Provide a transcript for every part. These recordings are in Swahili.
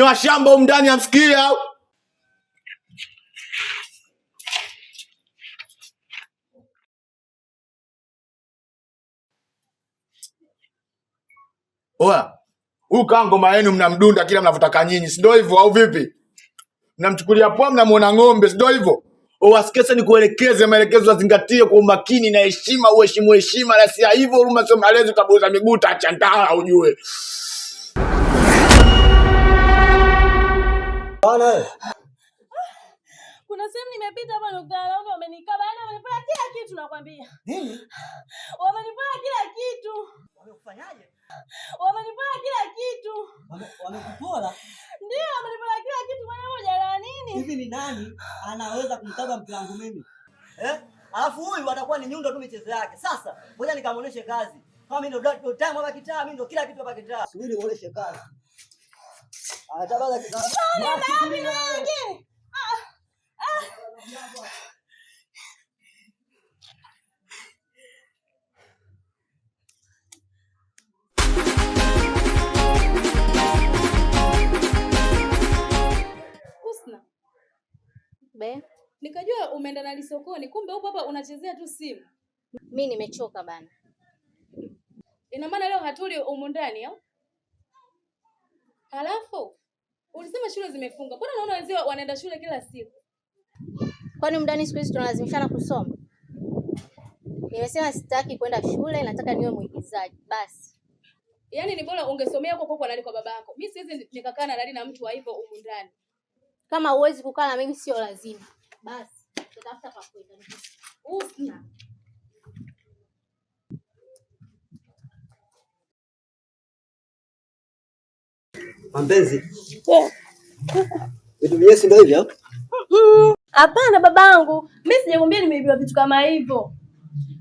Ni washamba huko ndani amsikia au? Oa. Huyu kaa ngoma yenu mnamdunda kila mnavotaka nyinyi. Si ndio hivyo au vipi? Mnamchukulia poa mnamuona ng'ombe, si ndio hivyo? Wasikese ni kuelekeze maelekezo yazingatie kwa umakini na heshima, uheshimu heshima, na si hivyo huruma sio malezi, utaboza miguu tachandala ujue. Bana wewe. Kuna sehemu nimepita hapa nikutana nao wamenikaba, yani wamenifanya kila kitu nakwambia. Nini? Wamenifanya kila kitu. Wamekufanyaje? Wamenifanya kila kitu. Wamekupora? Ndio, wamenifanya kila kitu moja la nini? Hivi ni nani anaweza kumkaba mke wangu mimi? Alafu huyu atakuwa ni nyundo tu michezo yake. Sasa, ngoja nikamuoneshe kazi. Kama mimi ndo tamu hapa kitaa, mimi ndo kila kitu hapa kitaa. Subiri muoneshe kazi. Atabaza kitaa. Be, nikajua umeenda na sokoni, kumbe upo hapa unachezea tu simu. Mimi nimechoka bana. Ina maana leo hatuli humu ndani au? Halafu ulisema shule zimefunga. Mbona naona wenzao wanaenda shule kila siku? Kwani ndani siku hizi tunalazimishana kusoma? Nimesema sitaki kwenda shule, nataka niwe mwigizaji. Basi. Yaani ni bora ungesomea huko kwa nani kwa baba yako. Mimi siwezi nikakaa na nani na mtu wa hivyo humu ndani. Kama uwezi kukaa na mimi sio lazima. Basi, tutafuta pa kwenda. Usna. Mpenzi. Vitu vyesi ndio hivyo? Hapana babangu. Mimi sijakwambia nimeibiwa vitu kama hivyo.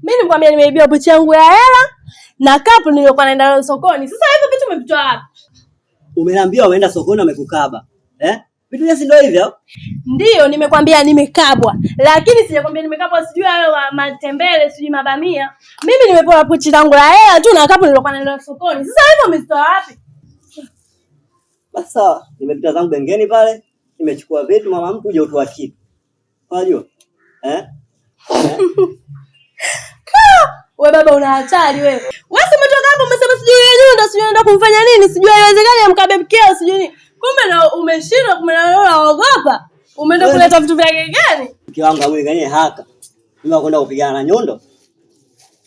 Mimi nimekwambia nimeibiwa pochi yangu ya hela na kapu niliyokuwa naenda sokoni. Sasa hivyo vitu umevitoa wapi? Umeniambia umeenda sokoni wamekukaba. Vitu vyesi ndio hivyo? Ndio nimekwambia nimekabwa. Lakini sijakwambia nimekabwa sijui hayo matembele, sijui mabamia. Mimi nimepoa pochi yangu la hela tu na kapu niliyokuwa naenda sokoni. Sasa hivyo umevitoa wapi? Basi sawa, nimepita zangu bengeni pale, nimechukua vitu mama mtu uje utoa kitu. Unajua? Wewe baba una hatari wewe. Wewe umetoka hapo umesema sijui yeye ndio sijui anaenda kumfanya nini, sijui haiwezekani amkabe mkeo sijui nini. Kumbe na umeshindwa kumeogopa. Umeenda kuleta vitu vyake gani? Mke wangu amwinganie haka. Mimi nakwenda kupigana na nyondo.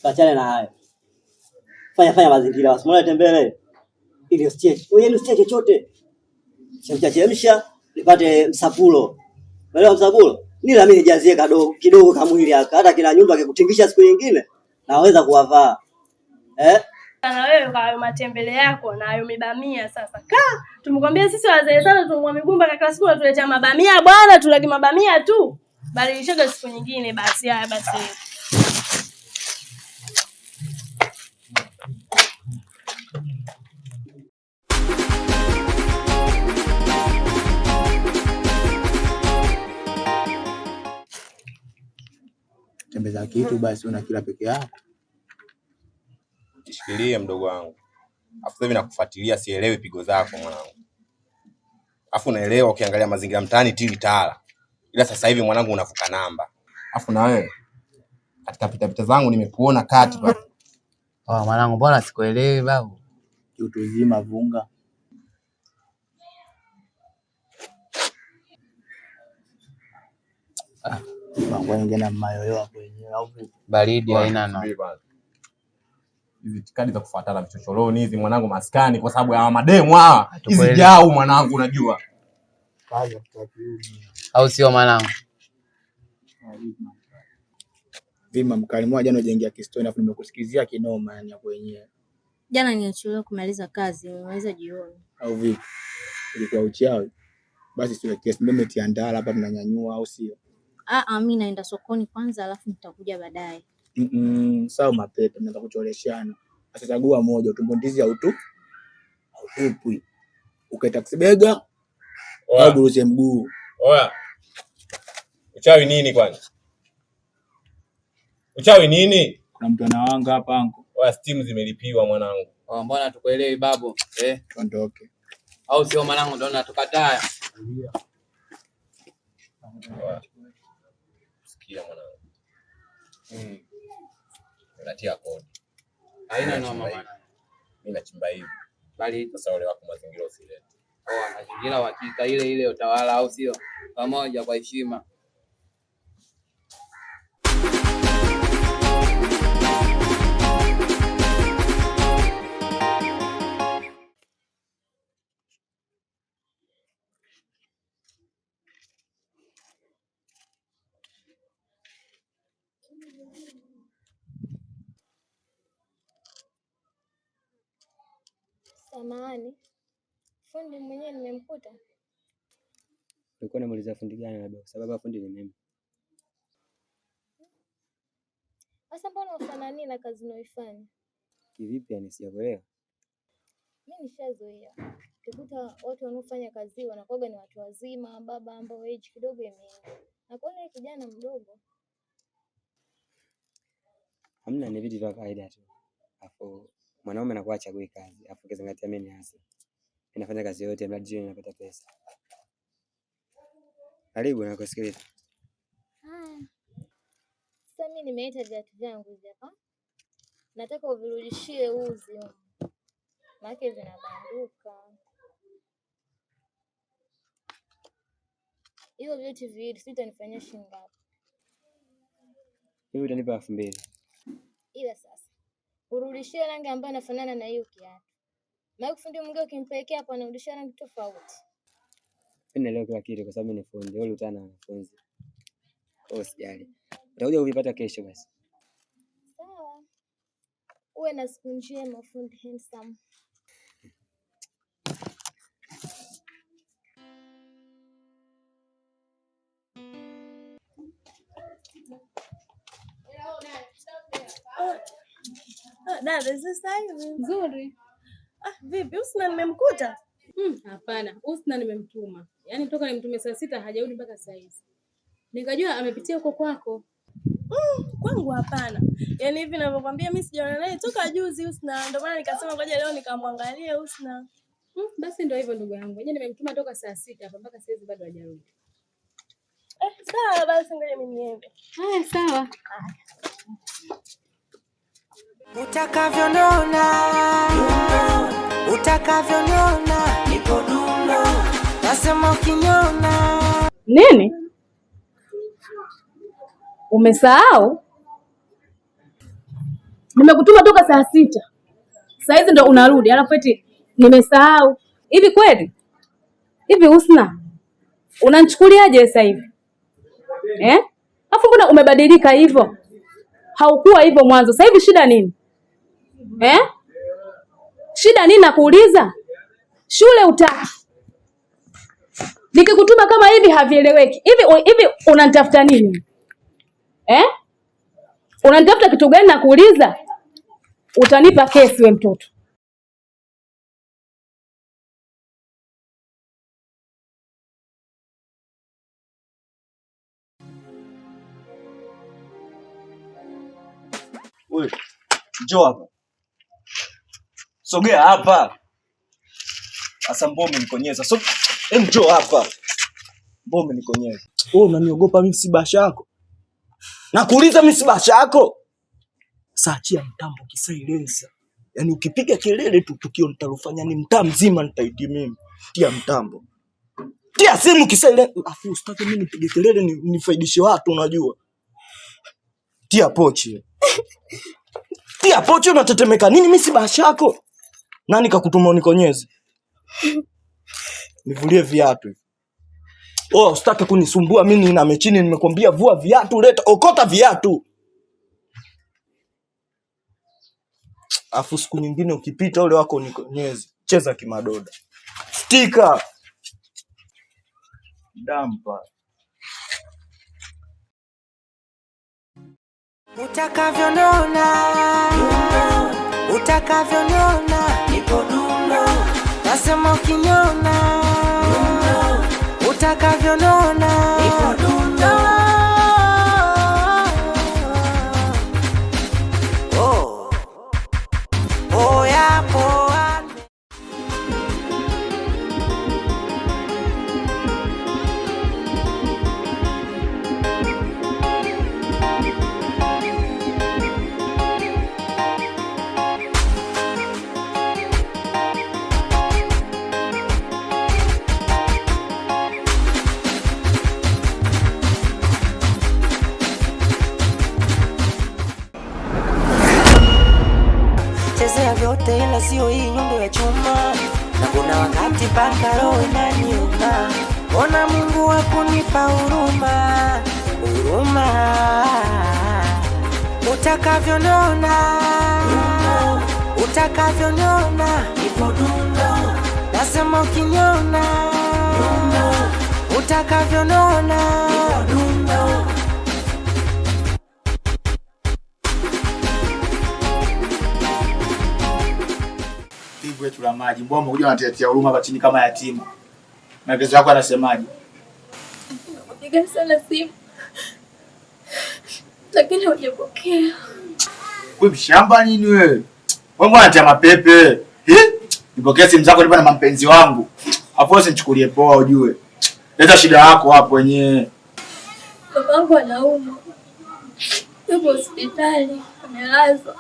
Tuachane na hayo. Fanya mazingira wasimole tembele. Ili usitie. Wewe usitie chochote. Chemsha nipate msapulo. Unaelewa msapulo? Nila mimi nijazie kidogo kamwili haka. Hata kina nyumba akikutingisha siku nyingine naweza kuwavaa. Na wewe kwa hayo matembele yako na hayo mibamia sasa. Tumekwambia sisi wazee sana tumwa migumba kwa kila siku tuletea mabamia bwana, tulaki mabamia tu. Badilishaga siku nyingine basi haya basi. Tembeza kitu basi una kila peke yako. Jishikilie mdogo wangu. Afu hivi nakufuatilia sielewi pigo zako mwanangu. Afu naelewa ukiangalia mazingira mtaani tili tala. Ila sasa hivi mwanangu unavuka namba. Afu na wewe katika pita zangu nimekuona kati pa. Mwanangu mbona sikuelewi babu? Kitu uzima vunga. Mambo nyingine na mayoyo hapo yenyewe au baridi haina na. Hizi tikadi za kufuatana vichochoroni hizi mwanangu maskani kwa sababu ya mademu hawa. Hizi jao mwanangu unajua. Kaza tutakiuni. Au sio mwanangu? Vima mkali mmoja jana unajengia kistoni afu nimekusikizia kinoma yani hapo wenyewe. Jana nilichelewa kumaliza kazi, nimemaliza jioni. Au vipi? Ilikuwa uchawi. Basi tuwekee simeme tiandala hapa tunanyanyua au sio? Mimi naenda sokoni kwanza alafu nitakuja baadaye. Sawa mapepe mnaanza kucholeshana. Sasa chagua moja utumbo ndizi au tu? Au tupu. Ukaita kisibega au buruze mguu. Oya. Uchawi nini kwani? Uchawi nini? Kuna mtu anawanga hapa anko. Oya, stimu zimelipiwa mwanangu. Mbona tukuelewi babu? Tuondoke. Au sio mwanangu, ndo natukataa. Sikia mwanangu. Unatia kodi. Haina noma mwanangu. Mimi nachimba hivi. Bali sasa wale wako mazingira usilete. Mazingira hakika ile utawala au sio? Pamoja kwa heshima. Samahani, fundi mwenyewe nimemkuta. Ulikuwa unamuuliza fundi gani labda kwa sababu fundi ni mimi. Sasa mbona ufanani na kazi unayoifanya? Kivipi yani sijaelewa? Mimi nishazoea. Ukikuta watu wanaofanya kazi wanakuwa ni watu wazima, baba ambao age kidogo imeenda. Na kuona kijana mdogo. Hamna, ni vitu vya kawaida tu. Hapo mwanaume anakuwa achagui kazi, afu kizingatia mimi ni hasa. Ninafanya kazi yote mradi jioni napata pesa. Karibu na kusikiliza. Sasa mimi nimeita viatu vyangu hapa. Nataka uvirudishie uzi. Maana vinabanduka. Hiyo viatu viwili sitanifanyia shilingi ngapi? Hivi utanipa 2000. Ila sasa urudishie rangi ambayo inafanana na hiyo kiatu. Na fundi mwingine ukimpelekea hapo anarudishia rangi tofauti. Mimi naelewa kila kitu kwa sababu ni fundi. Wewe utana na wanafunzi. Usijali. Utakuja kuvipata kesho basi. Sawa. Uwe na siku njema fundi handsome. Dada, sasa hivi nzuri. Vipi? Husna nimemkuta? Hapana, Husna nimemtuma. Yaani toka nimtume saa 6 hajarudi mpaka saa hizi. Nikajua amepitia huko kwako. Kwangu hapana. Yaani hivi ninavyokuambia mimi sijaona naye toka juzi Husna. Ndio maana nikasema ngoja leo nikamwangalie Husna. Basi ndio hivyo ndugu yangu. Yaani nimemtuma toka saa 6 hapa mpaka saa hizi bado hajarudi. Sawa basi ngoja mimi niende. Haya sawa. Utakavyoniona niko dundo, nasema ukiniona nini? Umesahau? Nimekutuma toka saa 6. Saa hizi ndo unarudi, alafu eti nimesahau. Hivi kweli? Hivi Husna, unanichukuliaje sasa hivi? Alafu mbona umebadilika hivyo? Haukuwa hivyo mwanzo. Sasa hivi shida nini? Shida nini nakuuliza? Shule utaki. Nikikutuma kama hivi havieleweki. Hivi unanitafuta nini? Unanitafuta kitu gani nakuuliza? Utanipa kesi we mtoto. Wewe njoo hapa. Sogea hapa. Asa mbona umenikonyeza? Njoo hapa. Mbona umenikonyeza? Wewe unaniogopa mimi si basha yako? Nakuuliza mimi si basha yako? Saachia mtambo kisailensa. Yaani ukipiga kelele tu tukio nitalofanya ni mtaa mzima nitaidi mimi. Tia mtambo. Tia simu kisailensa. Afu usitake mimi nipige kelele nifaidishe watu unajua. Tia pochi. Tia pochi unatetemeka nini? Mimi si basha yako. Nani kakutuma unikonyeze? Nivulie viatu. Usitake kunisumbua mimi na mechini nimekwambia vua viatu leta okota viatu. Afu siku nyingine ukipita ule wako unikonyeze. Cheza kimadoda. Stika. Dampa. Utakavyoniona niko dundo, nasema ukiniona utakavyoniona niko dundo. sio hii nyundo ya chuma, na kuna wakati paka roho inaniuma. Ona Mungu hakunipa huruma, huruma. Utakavyoniona, utakavyoniona, nipo dundo. Nasema ukiniona, utakavyoniona, nipo dundo. Hivyo tu la maji. Mbona umekuja unatiatia huruma hapa chini kama yatima? Maekezo yako anasemaje? Nakupiga sana simu, lakini hujapokea. Wewe mshamba nini wewe? Wewe mbona unatia mapepe? Nipokee simu zako nipa na mpenzi wangu. Hapo usinichukulie poa ujue. Leta shida yako hapo wenyewe. Babangu anaumwa. Yuko hospitali, amelazwa.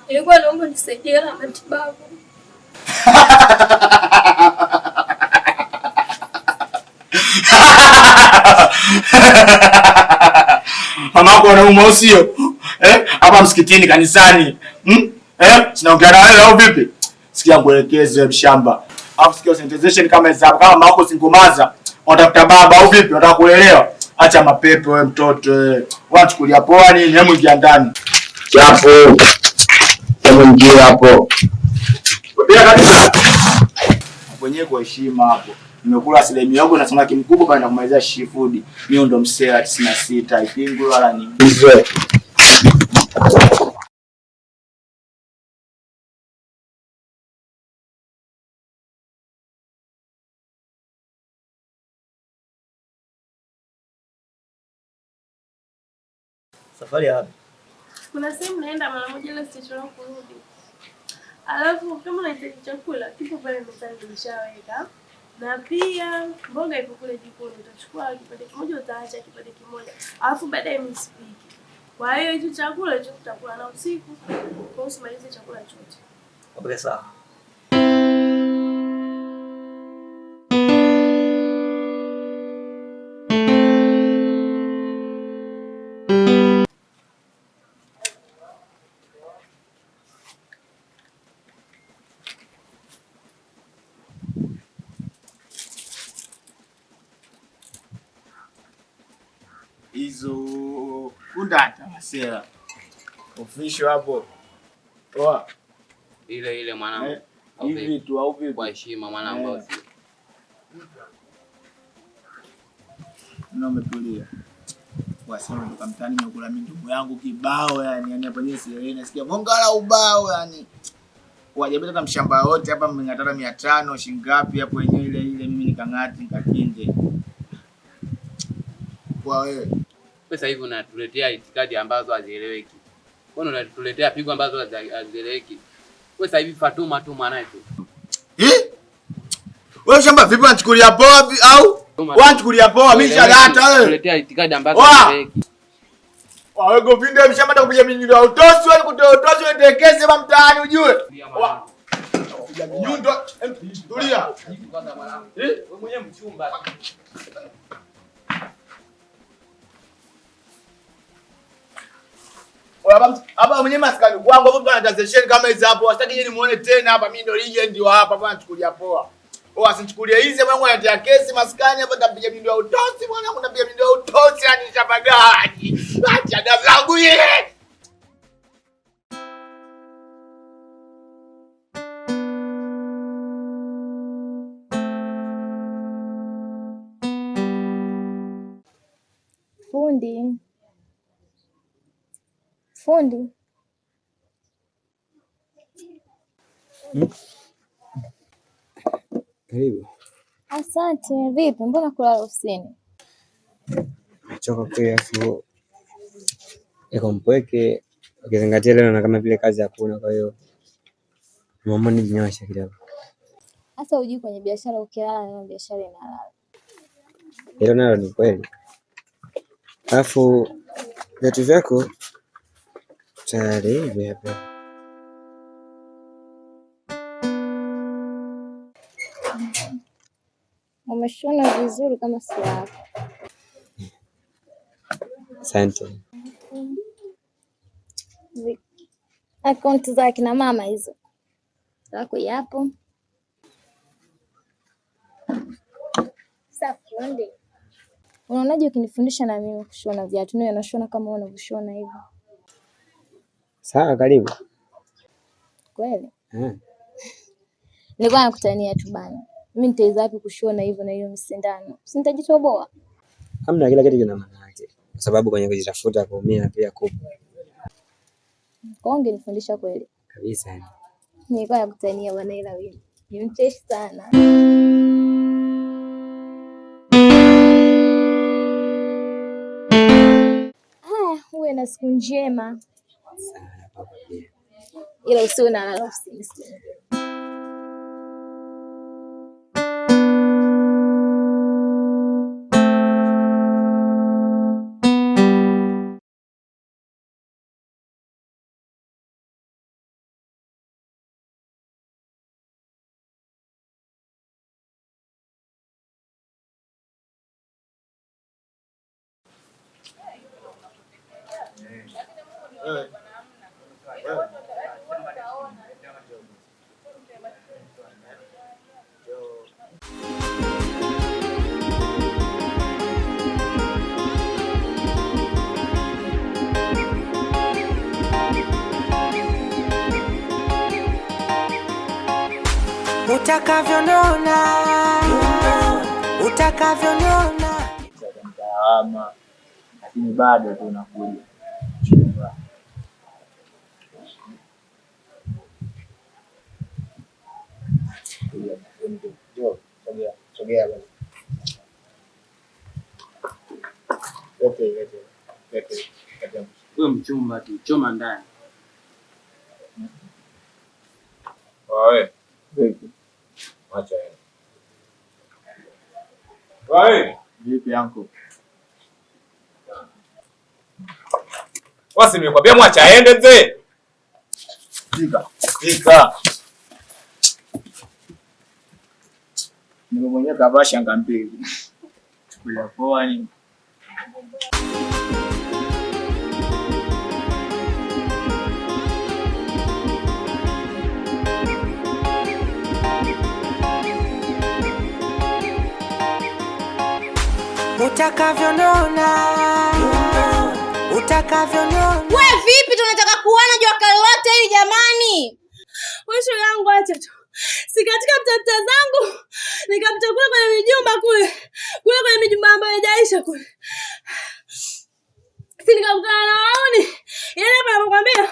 Nilikuwa naomba nisaidie na matibabu. Mama yako anaumwa usio? Hapa msikitini kanisani. Sinaongea na wewe au vipi? Sikia kuelekeze mshamba. Alafu sikia sensation kama hizo kama mama yako singomaza. Unatafuta baba au vipi? Unataka kuelewa? Acha mapepe wewe mtoto wewe. Unachukulia poa nini? Hebu ingia ndani. Chapo. Hebu ingia hapo. Bila kabisa. Kwenye kwa heshima hapo. Nimekula sehemu yangu na samaki mkubwa bana kumalizia seafood. Mimi ndo msela 96 ipingu wala nini. Safari ya wapi? Kuna sehemu naenda mara moja ile station kurudi. Alafu kama unahitaji chakula kipo pale mezani nimeshaweka. Na pia mboga ipo kule jikoni, utachukua kipande kimoja utaacha kipande kimoja. Alafu baadaye msipiki. Kwa hiyo hicho chakula hicho tutakula na usiku. Kwa usimalize chakula chote. Okay, sawa. Hizo kundata masela. Official hapo. Poa. Ile mwanangu. Hivi tu au vipi? Kwa heshima mwanangu. Ndio umetulia. Wasema ndo mtani nimekula mindumu yangu kibao yani hapa nyewe sielewi nasikia mongala ubao yani. Wajabeta hata mshamba wote hapa mmengatata 500 shingapi hapo wenyewe ile mimi nikangati nikakinde. Kwa wewe. Sasa hivi unatuletea itikadi ambazo hazieleweki. Mbona unatuletea pigo ambazo hazieleweki? Wewe sasa hivi Fatuma tu mwanae tu. Wewe shamba vipi unachukulia poa au? Unachukulia poa mimi shadata wewe. Unatuletea itikadi ambazo hazieleweki. Wewe govinde mshamba atakupiga minyundo ya utosi wewe kutoa utosi uendekeze hapa mtaani ujue. Kupiga minyundo tulia. Wewe mwenyewe mchumba. Hapa mwenye maskani kwangu hapo bwana transaction kama hizo hapo. Wasitaki yeye nimuone tena hapa mimi ndo legend wa hapa bwana chukulia poa. Asinichukulie hizi mwanangu anatia kesi maskani hapa ndapiga mindo ya utosi mwanangu ndapiga mindo ya utosi yani chapagaji. Acha dadangu yeye. Fundi. Karibu. Asante. Vipi? Mbona kulala usini? Choka kwa afu iko mpweke ukizingatia leo na kama vile kazi hakuna, kwa hiyo mama nijinyosha kidogo. Hata uji kwenye biashara ukilala na biashara inalala. Hilo nalo ni kweli. Alafu viatu vyako tayari hivi hapa. Umeshona vizuri kama si yako. Asante. Akaunti za kina mama hizo. Lako yapo. Safi wande. Unaonaje ukinifundisha na mimi kushona viatu? Niwe nashona kama unavyoshona hivyo. Sawa, karibu. Kweli? Nilikuwa nakutania tu bana. Mimi nitaweza wapi kushona hivyo na hiyo msindano? Si nitajitoboa. Hamna, kila kitu kina maana yake. Kwa sababu kwenye kujitafuta kuumia pia kupo. Kwa ungenifundisha kweli? Kabisa. Nilikuwa nakutania bana, ila wewe ni mcheshi sana. Uwe na siku njema. Ila usiwe na lala usingizi. Utakavyoniona, utakavyoniona. Mtaama, lakini bado tunakuja. Sogea bwana. Okay. Wewe mchumba tu, choma ndani. Wewe. Vipi? Acha yeye. Wewe. Vipi yangu? Wasi nimekwambia mwacha aende mzee. Fika. Niko mwenyewe kavaa shanga mbili. Bila poa ni. Utakavyoniona, utakavyoniona. Wewe vipi, tunataka kuona jua kali lote hili jamani. Wewe shoga yangu acha tu. Si katika mtata zangu nikapita kule kwenye mijumba kule kwenye mijumba ambayo haijaisha kule. Si nikakutana na wauni. Yale hapa nakwambia,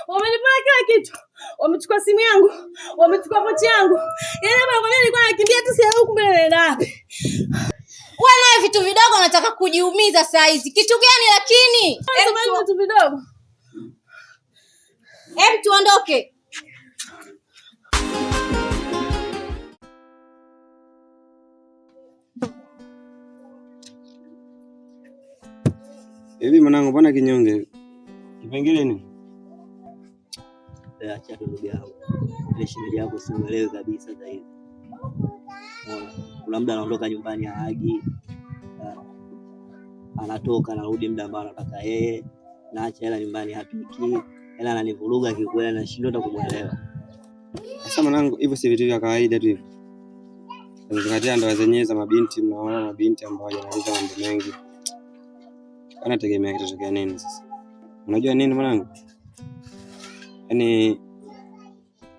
wamenipora kila kitu. Wamechukua simu yangu, wamechukua pochi yangu. Yale hapa nakwambia nilikuwa nakimbia tu sasa huko mbele naenda wapi. Wewe vitu vidogo unataka kujiumiza saa hizi. Kitu gani lakini? Sema vitu vidogo. Tuondoke. Hivi mwanangu, mbona kinyonge? Kipengele nini? Acha tu ndugu yangu. Ile shemeji yako simuelewi kabisa sasa hivi. Kuna muda anaondoka nyumbani haagi. Anatoka anarudi muda ambao anataka yeye. Naacha hela nyumbani hapiki. Hela ananivuruga kikweli, nashindwa hata kumuelewa. Sasa mwanangu, hivyo si vitu vya kawaida tu hivyo. Zingatia ndoa zenyewe za mabinti, mnaona mabinti ambao wanaweza mambo mengi. Anategemea kitatokea nini sasa? Unajua nini mwanangu? Yaani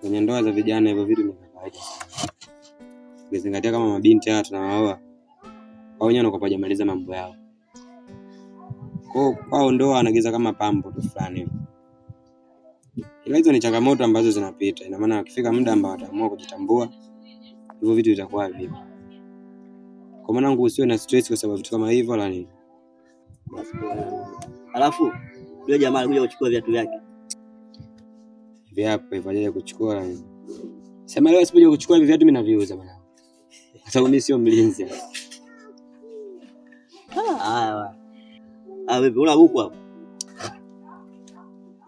kwenye ndoa za vijana hivyo vitu ni kawaida. Ukizingatia kama mabinti hao tunawaoa, wao wenyewe wanakuwa hajamaliza mambo yao. Kwao ndoa anagiza kama pambo tu fulani. Ila hizo ni changamoto ambazo zinapita. Ina maana ukifika muda ambao wataamua kujitambua, hivyo vitu vitakuwa vipi? Kwa mwanangu usiwe na stress kwa sababu vitu kama hivyo la nini. Alafu yule jamaa alikuja kuchukua viatu vyake. Viapo hivyo aje kuchukua la nini? Sema leo sipoje kuchukua hivi viatu mimi naviuza bwana. Kwa sababu mimi sio mlinzi. Vipi una buku hapo?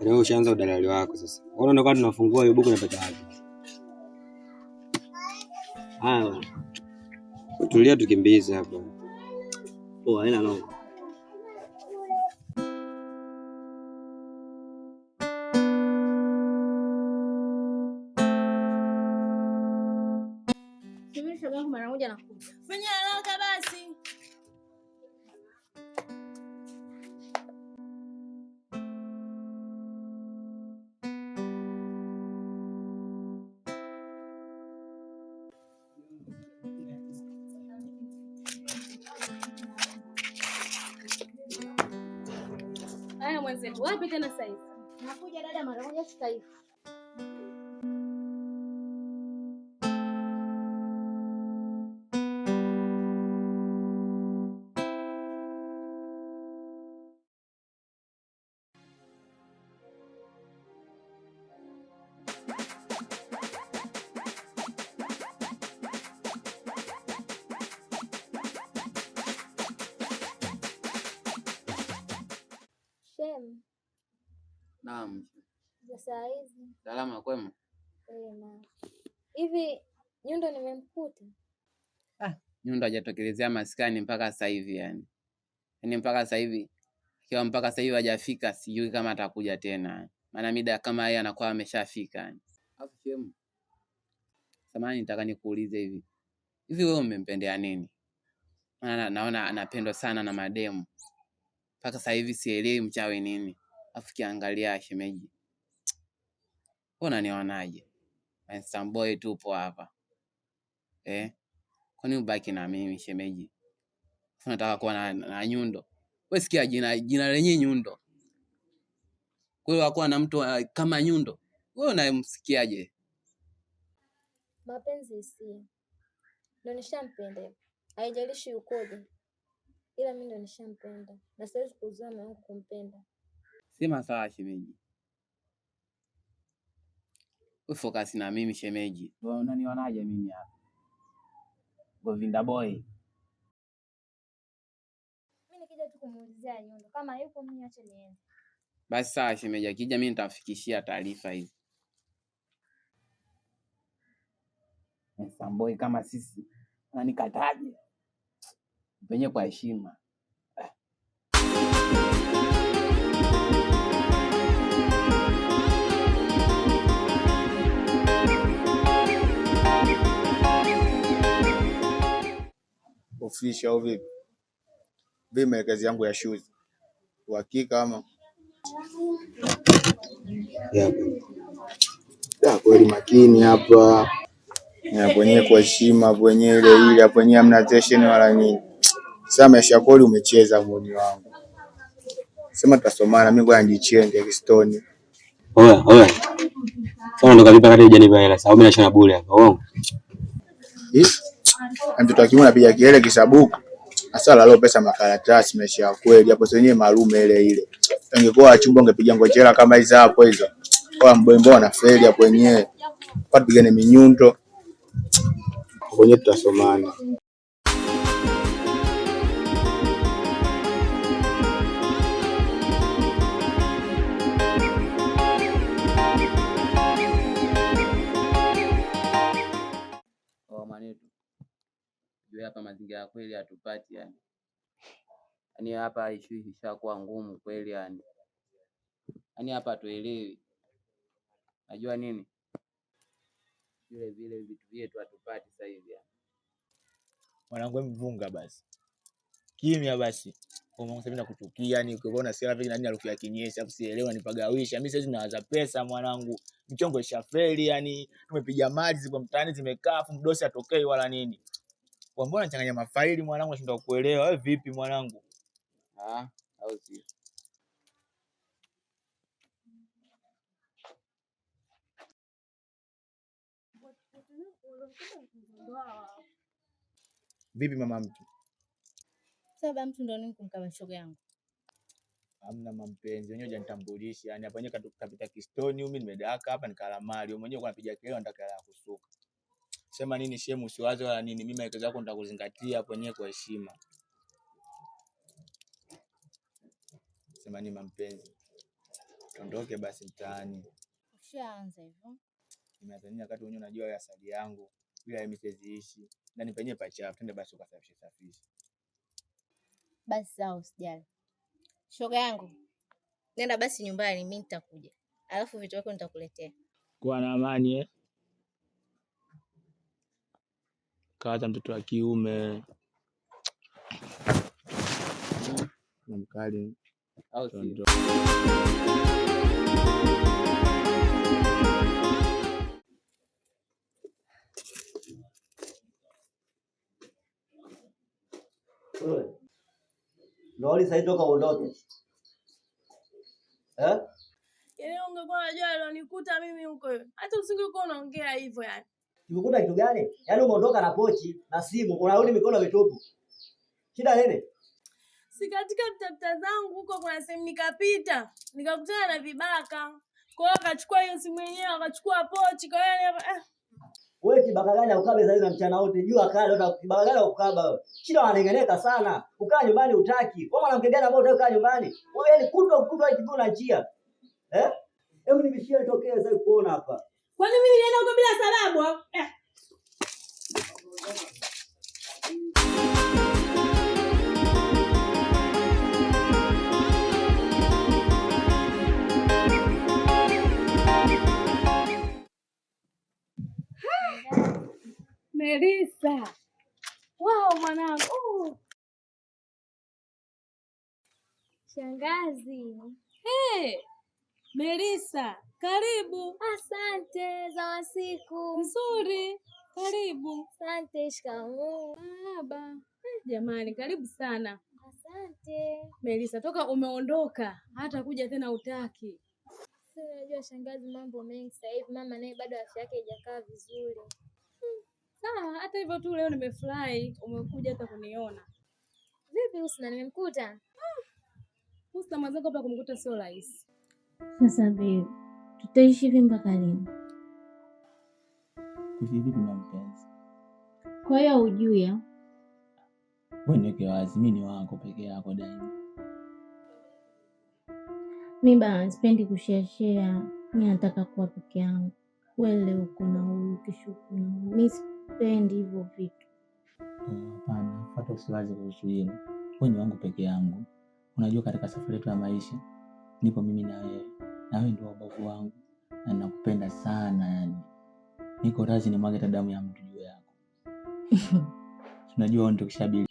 Leo ushaanza udalali wako sasa. Unaona ndio kwa tunafungua hiyo buku napata wapi? Tulia tukimbize hapo. Poa, haina noma. Fanya haraka basi. Haya mwenzetu, wapi tena sasa hivi? Nakuja dada, mara moja sasa hivi. Shem. Naam. Za saa hizi. Salama kwema? Na. Hivi Nyundo nimemkuta? Nyundo hajatokelezea maskani mpaka sasa hivi yani. Yaani mpaka sasa hivi hajafika, sijui kama atakuja tena. Maana mida kama yeye anakuwa ameshafika yani. Alafu Shem, samahani nitaka nikuulize hivi. Hivi wewe umempendea nini? Maana naona anapendwa sana na mademu. Mpaka sasa hivi sielewi mchawi nini. Alafu kiangalia shemeji. Wewe unanionaje? Handsome boy tupo hapa. Kwani ubaki na mimi shemeji? Unataka kuwa na Nyundo? Wewe sikia jina lenyewe Nyundo. Kwa hiyo hakuwa na mtu kama Nyundo. Wewe unamsikiaje? Mapenzi si. Ndio nishampenda. Haijalishi ukoje. Ila mimi ndio nishampenda. Na siwezi kuzuia moyo wangu kumpenda. Sema sawa shemeji. Wewe focus na mimi shemeji. Wewe unanionaje mimi hapa? Govinda boy. Mimi nikija tu kumuulizia Nyundo. Kama yupo mimi acha niende. Basi sawa shemeji, akija mimi nitamfikishia taarifa hizi. Samboi kama sisi unanikataje? Penye kwa heshima. Ofisha au vipi? Vipi maelekezi yangu ya shoes? Uhakika ama? Ya kweli makini hapa. Na kwenye kwa heshima hapo yenyewe ile hapo yenyewe hamna tension wala nini. Sasa maisha kweli umecheza mwoni wangu. Sema tutasomana mimi ngoja nijichenge Kistoni. Oya. Sasa ndo kalipa kati hujanipa hela. Sababu mimi nashana bure hapa. Uongo. Mtoto wa kiume anapiga kelele kisabuku. Asala leo pesa makaratasi maisha ya kweli hapo wenyewe malume ile. Ingekuwa achumba ungepiga ngochera kama hizo hapo hizo. Kwa mbombo na feli hapo wenyewe. Kwa tupigane minyundo. Kwenye tutasomana. Manetu. Juu hapa mazingira kweli hatupati yani. Yaani hapa ishakuwa ngumu kweli yani. Yaani hapa tuelewi. Najua nini? Vile vitu vyetu hatupati sasa hivi yani. Mwanangu mvunga basi. Kimya basi. Kwa maana mimi nakuchukia yani ukiona sira vile nani harufu ya kinyesi afu sielewa nipagawisha. Mimi sasa nawaza pesa mwanangu. Mchongo ishafeli yani tumepiga maji zipo mtaani zimekaa afu mdosi atokei wala nini. Kwa mbona unachanganya mafaili mwanangu nashinda kuelewa. Wewe vipi mwanangu? Au si. Vipi mama mtu? Sasa mtu ndo nini kumkaba shoga yangu? Hamna mampenzi, wenyewe hujanitambulisha. Yani hapo wenyewe kapita Kistoni mimi nimedaka hapa nikalamali. Wewe mwenyewe unapiga kelele nataka hela kusuka. Sema nini shemu usiwaze wala nini. Mimi maelekezo yako nitakuzingatia hapo wenyewe kwa heshima. Sema nini mampenzi? Tuondoke basi mtaani. Ushaanza hivyo. Nimeazania wakati wenyewe unajua ya asali yangu. Bila mimi siziishi. Na nipenye pachafu. Twende basi ukasafishe. Basi sawa usijali. Shoga yangu. Nenda basi nyumbani mimi nitakuja. Alafu vitu vyako nitakuletea. Kwa na amani Kaza mtoto wa kiume. na mkali au sio? Loli sasa toka uondoke. Yaani ungekuwa unajua alionikuta mimi huko. Hata usingekuwa unaongea hivyo yani. Kimekuta kitu gani? Yaani umeondoka na pochi na simu, unarudi mikono mitupu. Shida nini? Si katika mtafuta zangu huko kuna sehemu nikapita, nikakutana na vibaka. Kwa hiyo akachukua hiyo simu yenyewe, akachukua pochi, kwa hiyo wewe kibaka gani ukabe zaidi na mchana wote? Jua kale ndo kibaka gani ukaba wewe? Shida wanangeneka sana. Ukaa nyumbani utaki. Kwa mwanamke gani ambao unataka nyumbani? Wewe yani kutwa hivi na njia. Hebu nimeshia tokea sasa kuona hapa. Kwani mimi nienda huko bila sababu? Melissa. Wow, mwanangu. Shangazi. Hey, Melissa, karibu. Asante za wasiku. Nzuri. Karibu. Asante, shikamoo. Baba. Jamani, karibu sana. Asante. Melissa, toka umeondoka hata kuja tena utaki. Sasa unajua shangazi, mambo mengi sasa hivi, mama naye bado afya yake haijakaa vizuri. Sawa, hata hivyo tu leo nimefurahi umekuja hata kuniona. Vipi Husna, nimemkuta? Husna mwenzangu hapa kumkuta sio rahisi. Sasa babe, tutaishi hivi mpaka lini? Kuishi vipi na mpenzi? Kwa hiyo hujui wewe niweke wazi, mimi ni wako peke yako daima. Mimi bana sipendi kushare. Mimi nataka kuwa peke yangu. Wewe leo uko na huyu, kesho uko na huyu. Mimi sipendi hivyo vitu. Hapana, fuata usiwaze kuhusu hilo. Wewe ni wangu peke yangu. Unajua katika safari yetu ya maisha nipo mimi na wewe. Na wewe ndio ubavu wangu. Na nakupenda sana yani. Niko radhi nimwage damu ya mtu juu yako. Unajua ndio kishabili.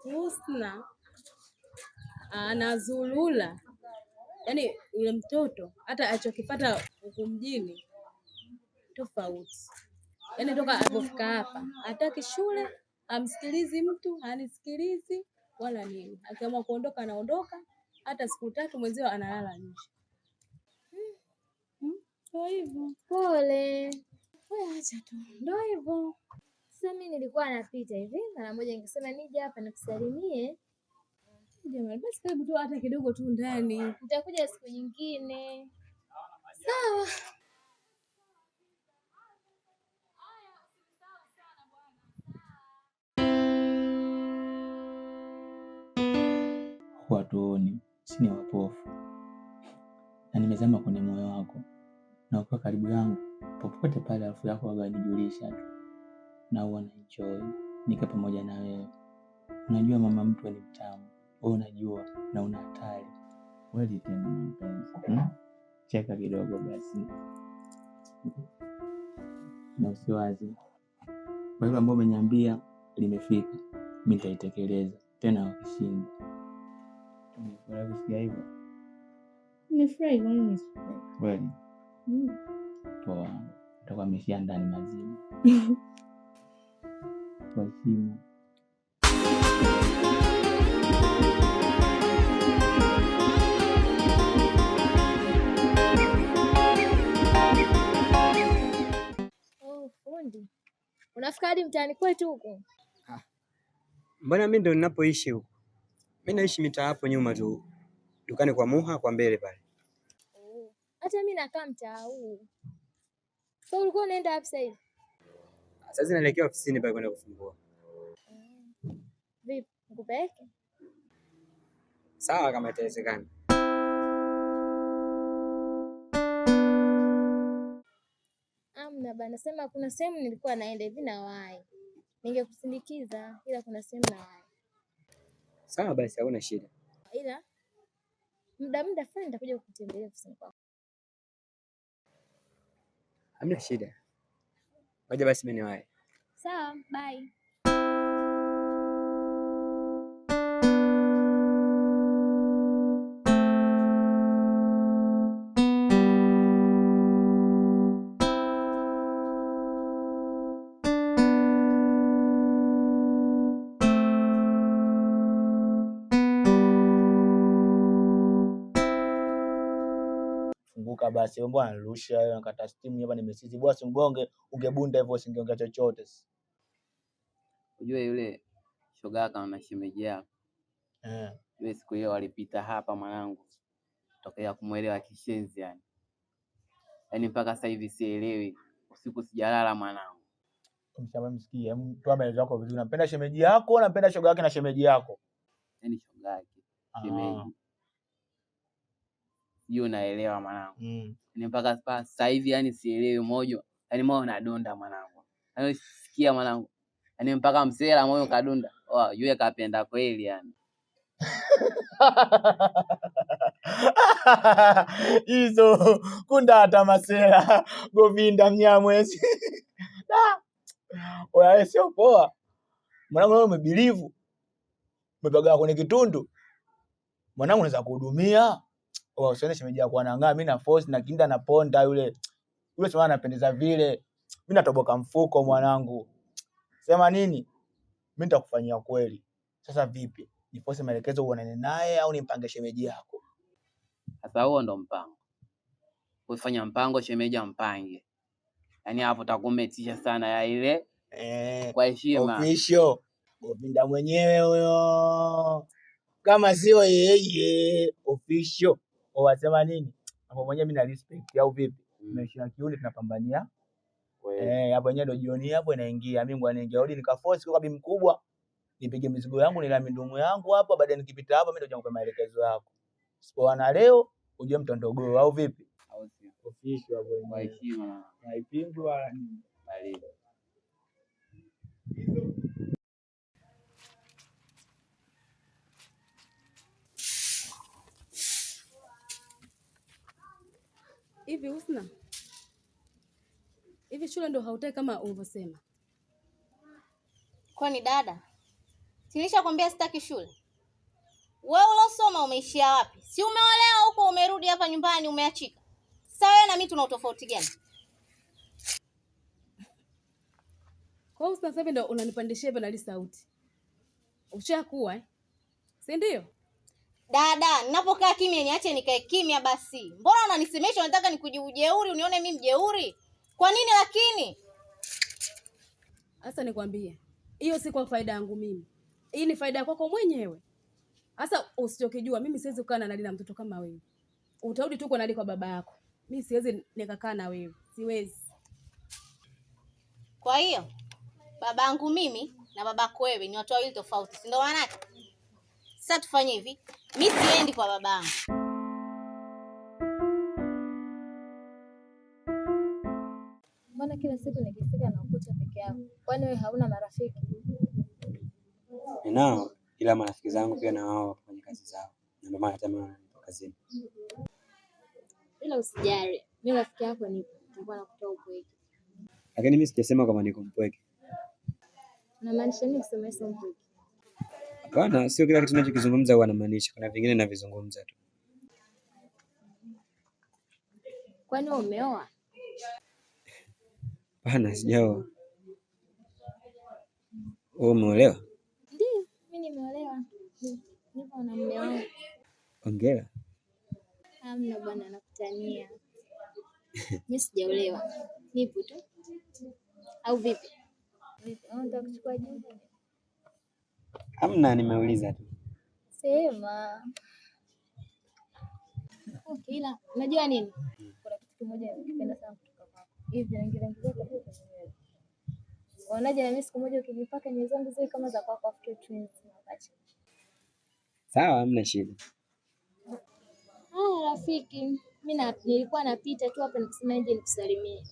Husna anazulula. Yaani yule mtoto hata alichokipata huko mjini tofauti. Yaani toka alipofika hapa hataki shule, amsikilizi mtu, hanisikilizi wala nini. Akiamua kuondoka anaondoka, hata siku 3 mwenzio analala nje. Ndio hivyo. Pole. Wewe acha tu. Ndio hivyo. Sasa mimi nilikuwa napita hivi, mara moja nikasema nije hapa nikusalimie. Jamani, basi karibu tu hata kidogo tu ndani. Nitakuja siku nyingine. Sawa. Watuoni, sini wapofu. Na nimezama kwenye moyo wako. Na ukiwa karibu yangu, popote pale alafu yako waga nijulisha tu. Na huwa na enjoy nika pamoja na wewe. Unajua mama mtu ni mtamu. Wewe unajua na una hatari. Kweli tena mpenzi. Cheka kidogo basi. Na usiwazi. Kwa hilo ambalo umeniambia limefika. Mimi nitaitekeleza tena wakishinda. Unafurahi kusikia hivyo? Nimefurahi mimi. Kweli. Poa. Utakuwa umeshia ndani mazima. Kwa heshima. Fundi. Unafika hadi mtaani kwetu huko? Mbona mimi ndo ninapoishi huko? Mimi naishi mitaa hapo nyuma tu. Dukani kwa Muha kwa mbele pale. Hata mimi nakaa mtaa huu. Sasa ulikuwa unaenda wapi sasa hivi? Sasa naelekea ofisini pale kwenda kufungua. Vipi? Nikupeleke? Sawa kama itawezekana. Amna bana, sema kuna sehemu nilikuwa naenda hivi na wahi. Ningekusindikiza ila kuna sehemu na wahi. Sawa basi, hauna shida. Ila muda fulani nitakuja kukutembelea ofisini kwako. Hamna shida. Ngoja basi mimi niwahi. Sawa, bye. funguka basi. Mbona anarusha wewe nakata steam hapa nimesizi. Bosi mbonge ungebunda hivyo usingeongea chochote. Unajua yule shogaka na shemeji yako. Yule siku hiyo walipita hapa mwanangu. Tokea kumuelewa kishenzi yani. Yaani mpaka sasa hivi sielewi. Usiku sijalala mwanangu. Msikie, mtu ameeleza yako vizuri. Unapenda shemeji yako, unapenda shoga yake na shemeji yako. Yaani shoga yake, shemeji. Hiyo naelewa mwanangu. Yaani mpaka sasa hivi yani sielewi moyo. Yaani moyo unadonda mwanangu. Yaani sikia mwanangu. Yaani mpaka msela moyo kadonda. Yule kapenda kweli yani. Hizo kunda hata masela Govinda Mnyamwezi. Wewe sio poa. Mwanangu wewe umebelieve. Umepaga kwenye kitundu. Mwanangu unaweza kuhudumia. Usione shemeji yako anang'aa, mimi na force na kinda na ponda yule. Yule sema anapendeza vile. Mimi natoboka mfuko mwanangu. Sema nini? Mimi nitakufanyia kweli. Sasa vipi? Nipose maelekezo uonane naye au nimpange shemeji yako? Sasa huo ndo mpango. Kufanya mpango shemeji ampange. Yaani hapo takumetisha sana ya ile kwa heshima. Official. Govinda mwenyewe huyo. Kama sio yeye official. Wasema nini? Hapo mwenyewe mimi na respect au vipi? Tumeshia kiuni tunapambania. Hapo yenyewe ndo jioni hapo inaingia. Mimi ngwa niingia hodi nikaforce kwa bibi mkubwa. Nipige mizigo yangu nila mindumu yangu hapa baadaye nikipita hapa mimi ndo nitakupa maelekezo yako. Sipoana leo uje mtondogo au vipi? Au sio? Official hapo yenyewe. Kwa heshima. Haipingwi wala nini. Bali. Hivi Husna, hivi shule ndo hautaki kama ulivyosema? Kwani dada, silishakwambia sitaki shule? Wewe ulosoma umeishia wapi? Si umeolewa huko umerudi hapa nyumbani umeachika? Sasa wewe na mimi tuna utofauti gani? Kwa hiyo sasa ndo unanipandishia hapa na sauti. Ushakuwa si ndio? Dada, ninapokaa kimya niache nikae kimya basi. Mbona unanisemesha unataka nikujibu jeuri unione mimi mjeuri? Kwa nini lakini? Sasa nikwambie, hiyo si kwa faida yangu mimi. Hii ni faida yako mwenyewe. Sasa usichokijua mimi siwezi kukaa na na mtoto kama wewe. Utarudi tu kwa kwa baba yako. Mimi siwezi nikakaa na wewe. Siwezi. Kwa hiyo babangu mimi na babako wewe ni watu wawili tofauti, si ndio maana? Sasa tufanye hivi. Mimi siendi kwa babangu. Mbona kila siku nikifika nakukuta peke yako? Kwani wewe hauna marafiki? Ninao, ila marafiki zangu pia na wao kwenye kazi zao. Ndio maana hata mimi nipo kazini. Ila usijali. Mimi rafiki yako nitakuwa nakutoa upweke. Lakini mimi sijasema kama niko mpweke. Unamaanisha nini kusema sio mpweke? Hapana, sio kila kitu ninachokizungumza huwa namaanisha. Kuna vingine ninavizungumza tu. Kwani wewe umeoa? Hapana, sijaoa. Wewe umeolewa? Ndio, mimi nimeolewa. Nipo na mume wangu. Hongera. Hamna bwana, nakutania. Mimi sijaolewa. Nipo tu. Au vipi? Unataka kuchukua jibu? Hamna, nimeuliza tu. Sema. Okay, ila unajua nini? Kuna kitu kimoja nakipenda sana kutoka kwako. Hivi rangi zako kabisa wewe. Unaje na mimi siku moja ukinipaka nywele zangu zile kama za kwako after twins wakati. Sawa, hamna shida. Rafiki, mimi nilikuwa napita tu hapa nikisema nje nikusalimie.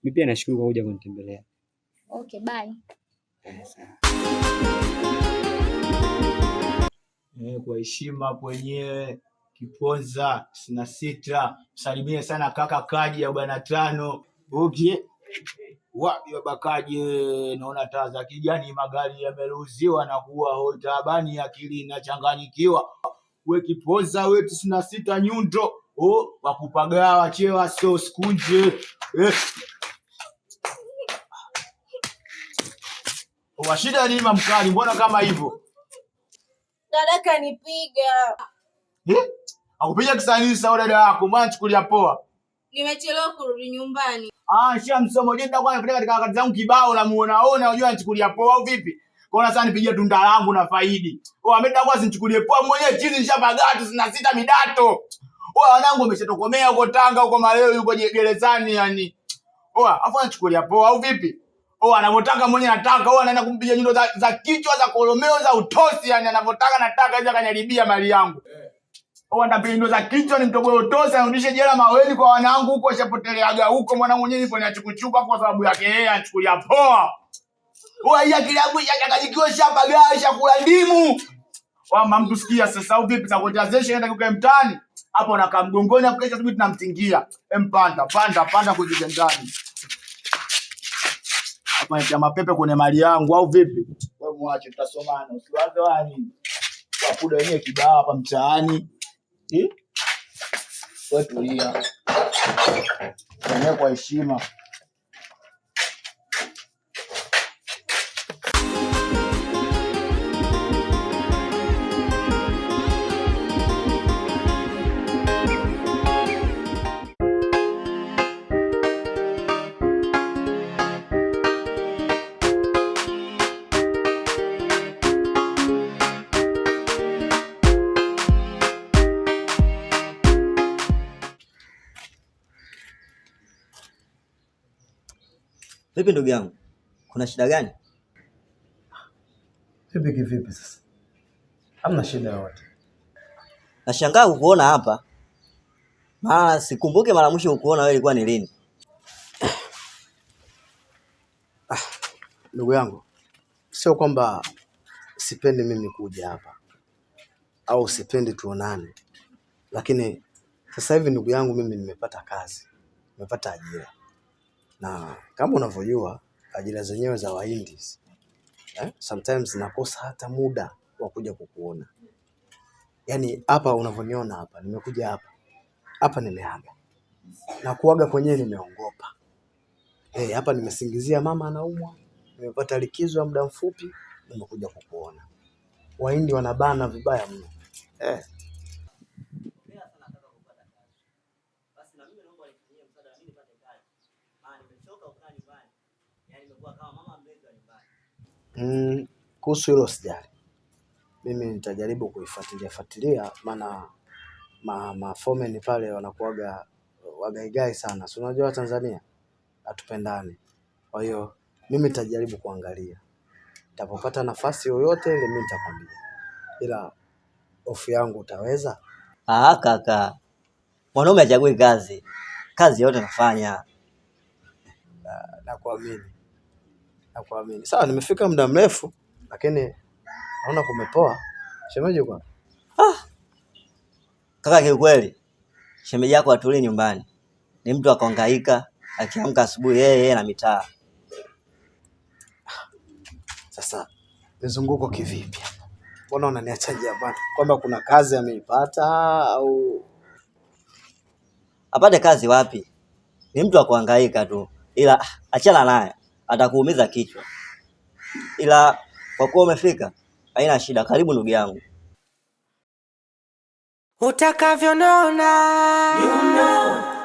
Mimi pia nashukuru kwa kuja kunitembelea. Okay, bye. Kwa heshima hapo wenyewe Kiponza 96 msalimie sana kaka Kaji ya 45. Okay. Wapi baba Kaji, naona taa za kijani magari yameruhusiwa na kuwa hotabani akili inachanganyikiwa. We Kiponza we 96 nyundo. Wakupagawa chewa sio sikunje. Washida nini mamkali? Mbona kama hivyo? Dada kanipiga. Akupiga kisanisa au dada yako, mbona chukulia poa? Nimechelewa kurudi nyumbani. Shia msomo je, nitakuwa napeleka katika wakati zangu kibao na muonaona unajua nichukulia poa au vipi? Kwa nini sasa nipigie tunda langu na faidi? Ametakuwa sinichukulie poa mwenyewe chizi nishapagatu sina sita midato. Wanangu wameshatokomea huko Tanga huko Maleo yuko gerezani yani. Afu anachukulia poa au vipi? Anavotaka mwenyewe nataka, anaenda kumpiga nyundo za kichwa za kolomeo za utosi yani anavotaka nataka hizo kanyaribia mali yangu. Ndapiga nyundo za kichwa ni mtoboe utosi anarudishe jela Maweni kwa wanangu huko ashapoteleaga huko mwanangu mwenyewe nipo ni achukuchuka kwa sababu yake yeye anachukulia poa. Hii akili yangu ishakajikiwa shapagasha kula ndimu. Mtu sikia sasa au vipi za kujazesha enda kukae mtaani. Hapo nakaa mgongoni hapo kesho asubuhi tunamtingia. Panda kuja ndani. Hapa ni mapepe kwenye mali yangu au vipi? Wewe muache tutasomana. Usiwaze wani. Wakuda wenyewe kibao hapa mtaani. Wewe tulia. Kwa heshima. Vipi ndugu yangu? Kuna shida gani? Vipi kivipi sasa? Hamna shida yote. Nashangaa kukuona hapa. Maana sikumbuke mara mwisho kukuona wewe ilikuwa ni lini? Ndugu yangu, sio kwamba sipendi mimi kuja hapa au sipendi tuonane. Lakini sasa hivi ndugu yangu mimi nimepata kazi. Nimepata ajira. Na kama unavyojua ajira zenyewe za Wahindi sometimes nakosa hata muda wa kuja kukuona. Yaani hapa unavyoniona hapa nimekuja hapa. Hapa nimeaga. Na kuaga kwenyewe nimeongopa. Hapa nimesingizia mama anaumwa. Nimepata likizo ya muda mfupi nimekuja kukuona. Wahindi wanabana vibaya mno. Kuhusu hilo sijali. Mimi nitajaribu kuifuatilia maana mafomen pale wanakuaga wagaigai sana. Si unajua Tanzania hatupendani. Kwa hiyo mimi nitajaribu kuangalia. Nitapopata nafasi yoyote ile mimi nitakwambia. Ila hofu yangu utaweza? Kaka. Mwanaume hachagui kazi. Kazi yote nafanya. Nakuamini. Sawa nimefika muda mrefu lakini naona kumepoa. Shemeji uko? Kaka kiukweli. Shemeji yako atuli nyumbani. Ni mtu akahangaika, akiamka asubuhi yeye na mitaa. Sasa mzunguko kivipi? Mbona unaniachaje hapa? Kwamba kuna kazi ameipata au apate kazi wapi? Ni mtu akuhangaika tu. Ila achana naye. Atakuumiza kichwa. Ila kwa kuwa umefika, haina shida. Karibu ndugu yangu. Utakavyoniona,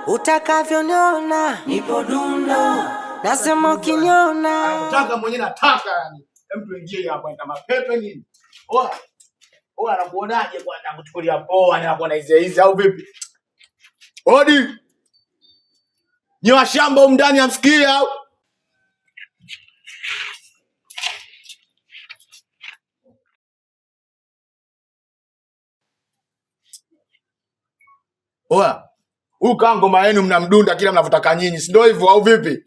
utakavyoniona, nipo dundo. Nasema ukiniona. Nataka mwenyewe nataka yani. Mtu ingie hapa enda mapepe nini? Anakuonaje bwana kuchukulia poa anakuona hizi au vipi? Odi. Ni wa shamba huko ndani amsikia au? Huyu ngoma yenu mnamdunda kila mnavotaka nyinyi, si ndio hivyo au vipi?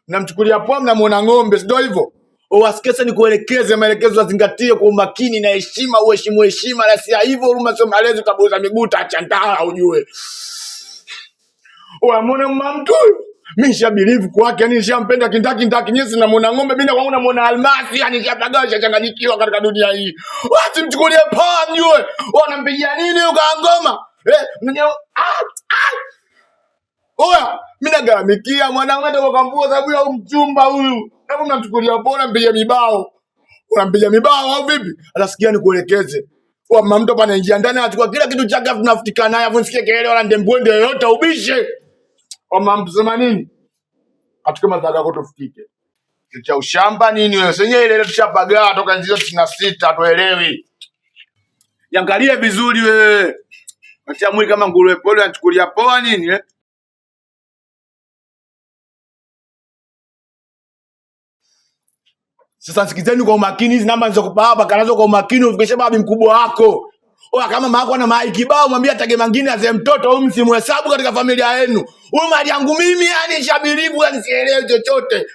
Mnamchukulia poa mnamuona ng'ombe, si ndio hivyo? Wasikese ni kuelekeze maelekezo azingatie kwa umakini na heshima, uheshimu heshima na si hivyo huruma sio malezi utaboza miguu tachantala ujue. Muone mtu mimi nishabelieve kwake yani nishampenda kindaki nyesi na muona ng'ombe bila kwangu namuona almasi yani nishapagasha changanyikiwa katika dunia hii. Wasimchukulie poa mjue. Wanampigia nini ukaangoma? Mwenyewe mimi nagaramikia mwanangu hata kwa mvua sababu ya mchumba huyu. Hebu mnamchukulia poa mpigia mibao. Unampigia mibao au vipi? Atasikia ni kuelekeze. Kwa mtu hapa anaingia ndani anachukua kila kitu chake afu tunafutika naye afu nisikie kelele wala ndembwende yoyote ubishe. Kwa mtu sema nini? Katika mazaga yako tufike. Cha ushamba nini wewe? Senye ile tushapagaa toka nzio 96 tuelewi. Yangalie vizuri wewe. Acha mwili kama nguruwe pole anachukulia poa nini eh? Sasa sikizeni kwa umakini hizi namba nilizokupa hapa kanazo kwa umakini ufikishe babi mkubwa wako. Oa kama mama yako ana mai kibao mwambie atage mangine aze mtoto au msimuhesabu katika familia yenu. Huyu mali yangu mimi yani shabiribu yani sielewi chochote.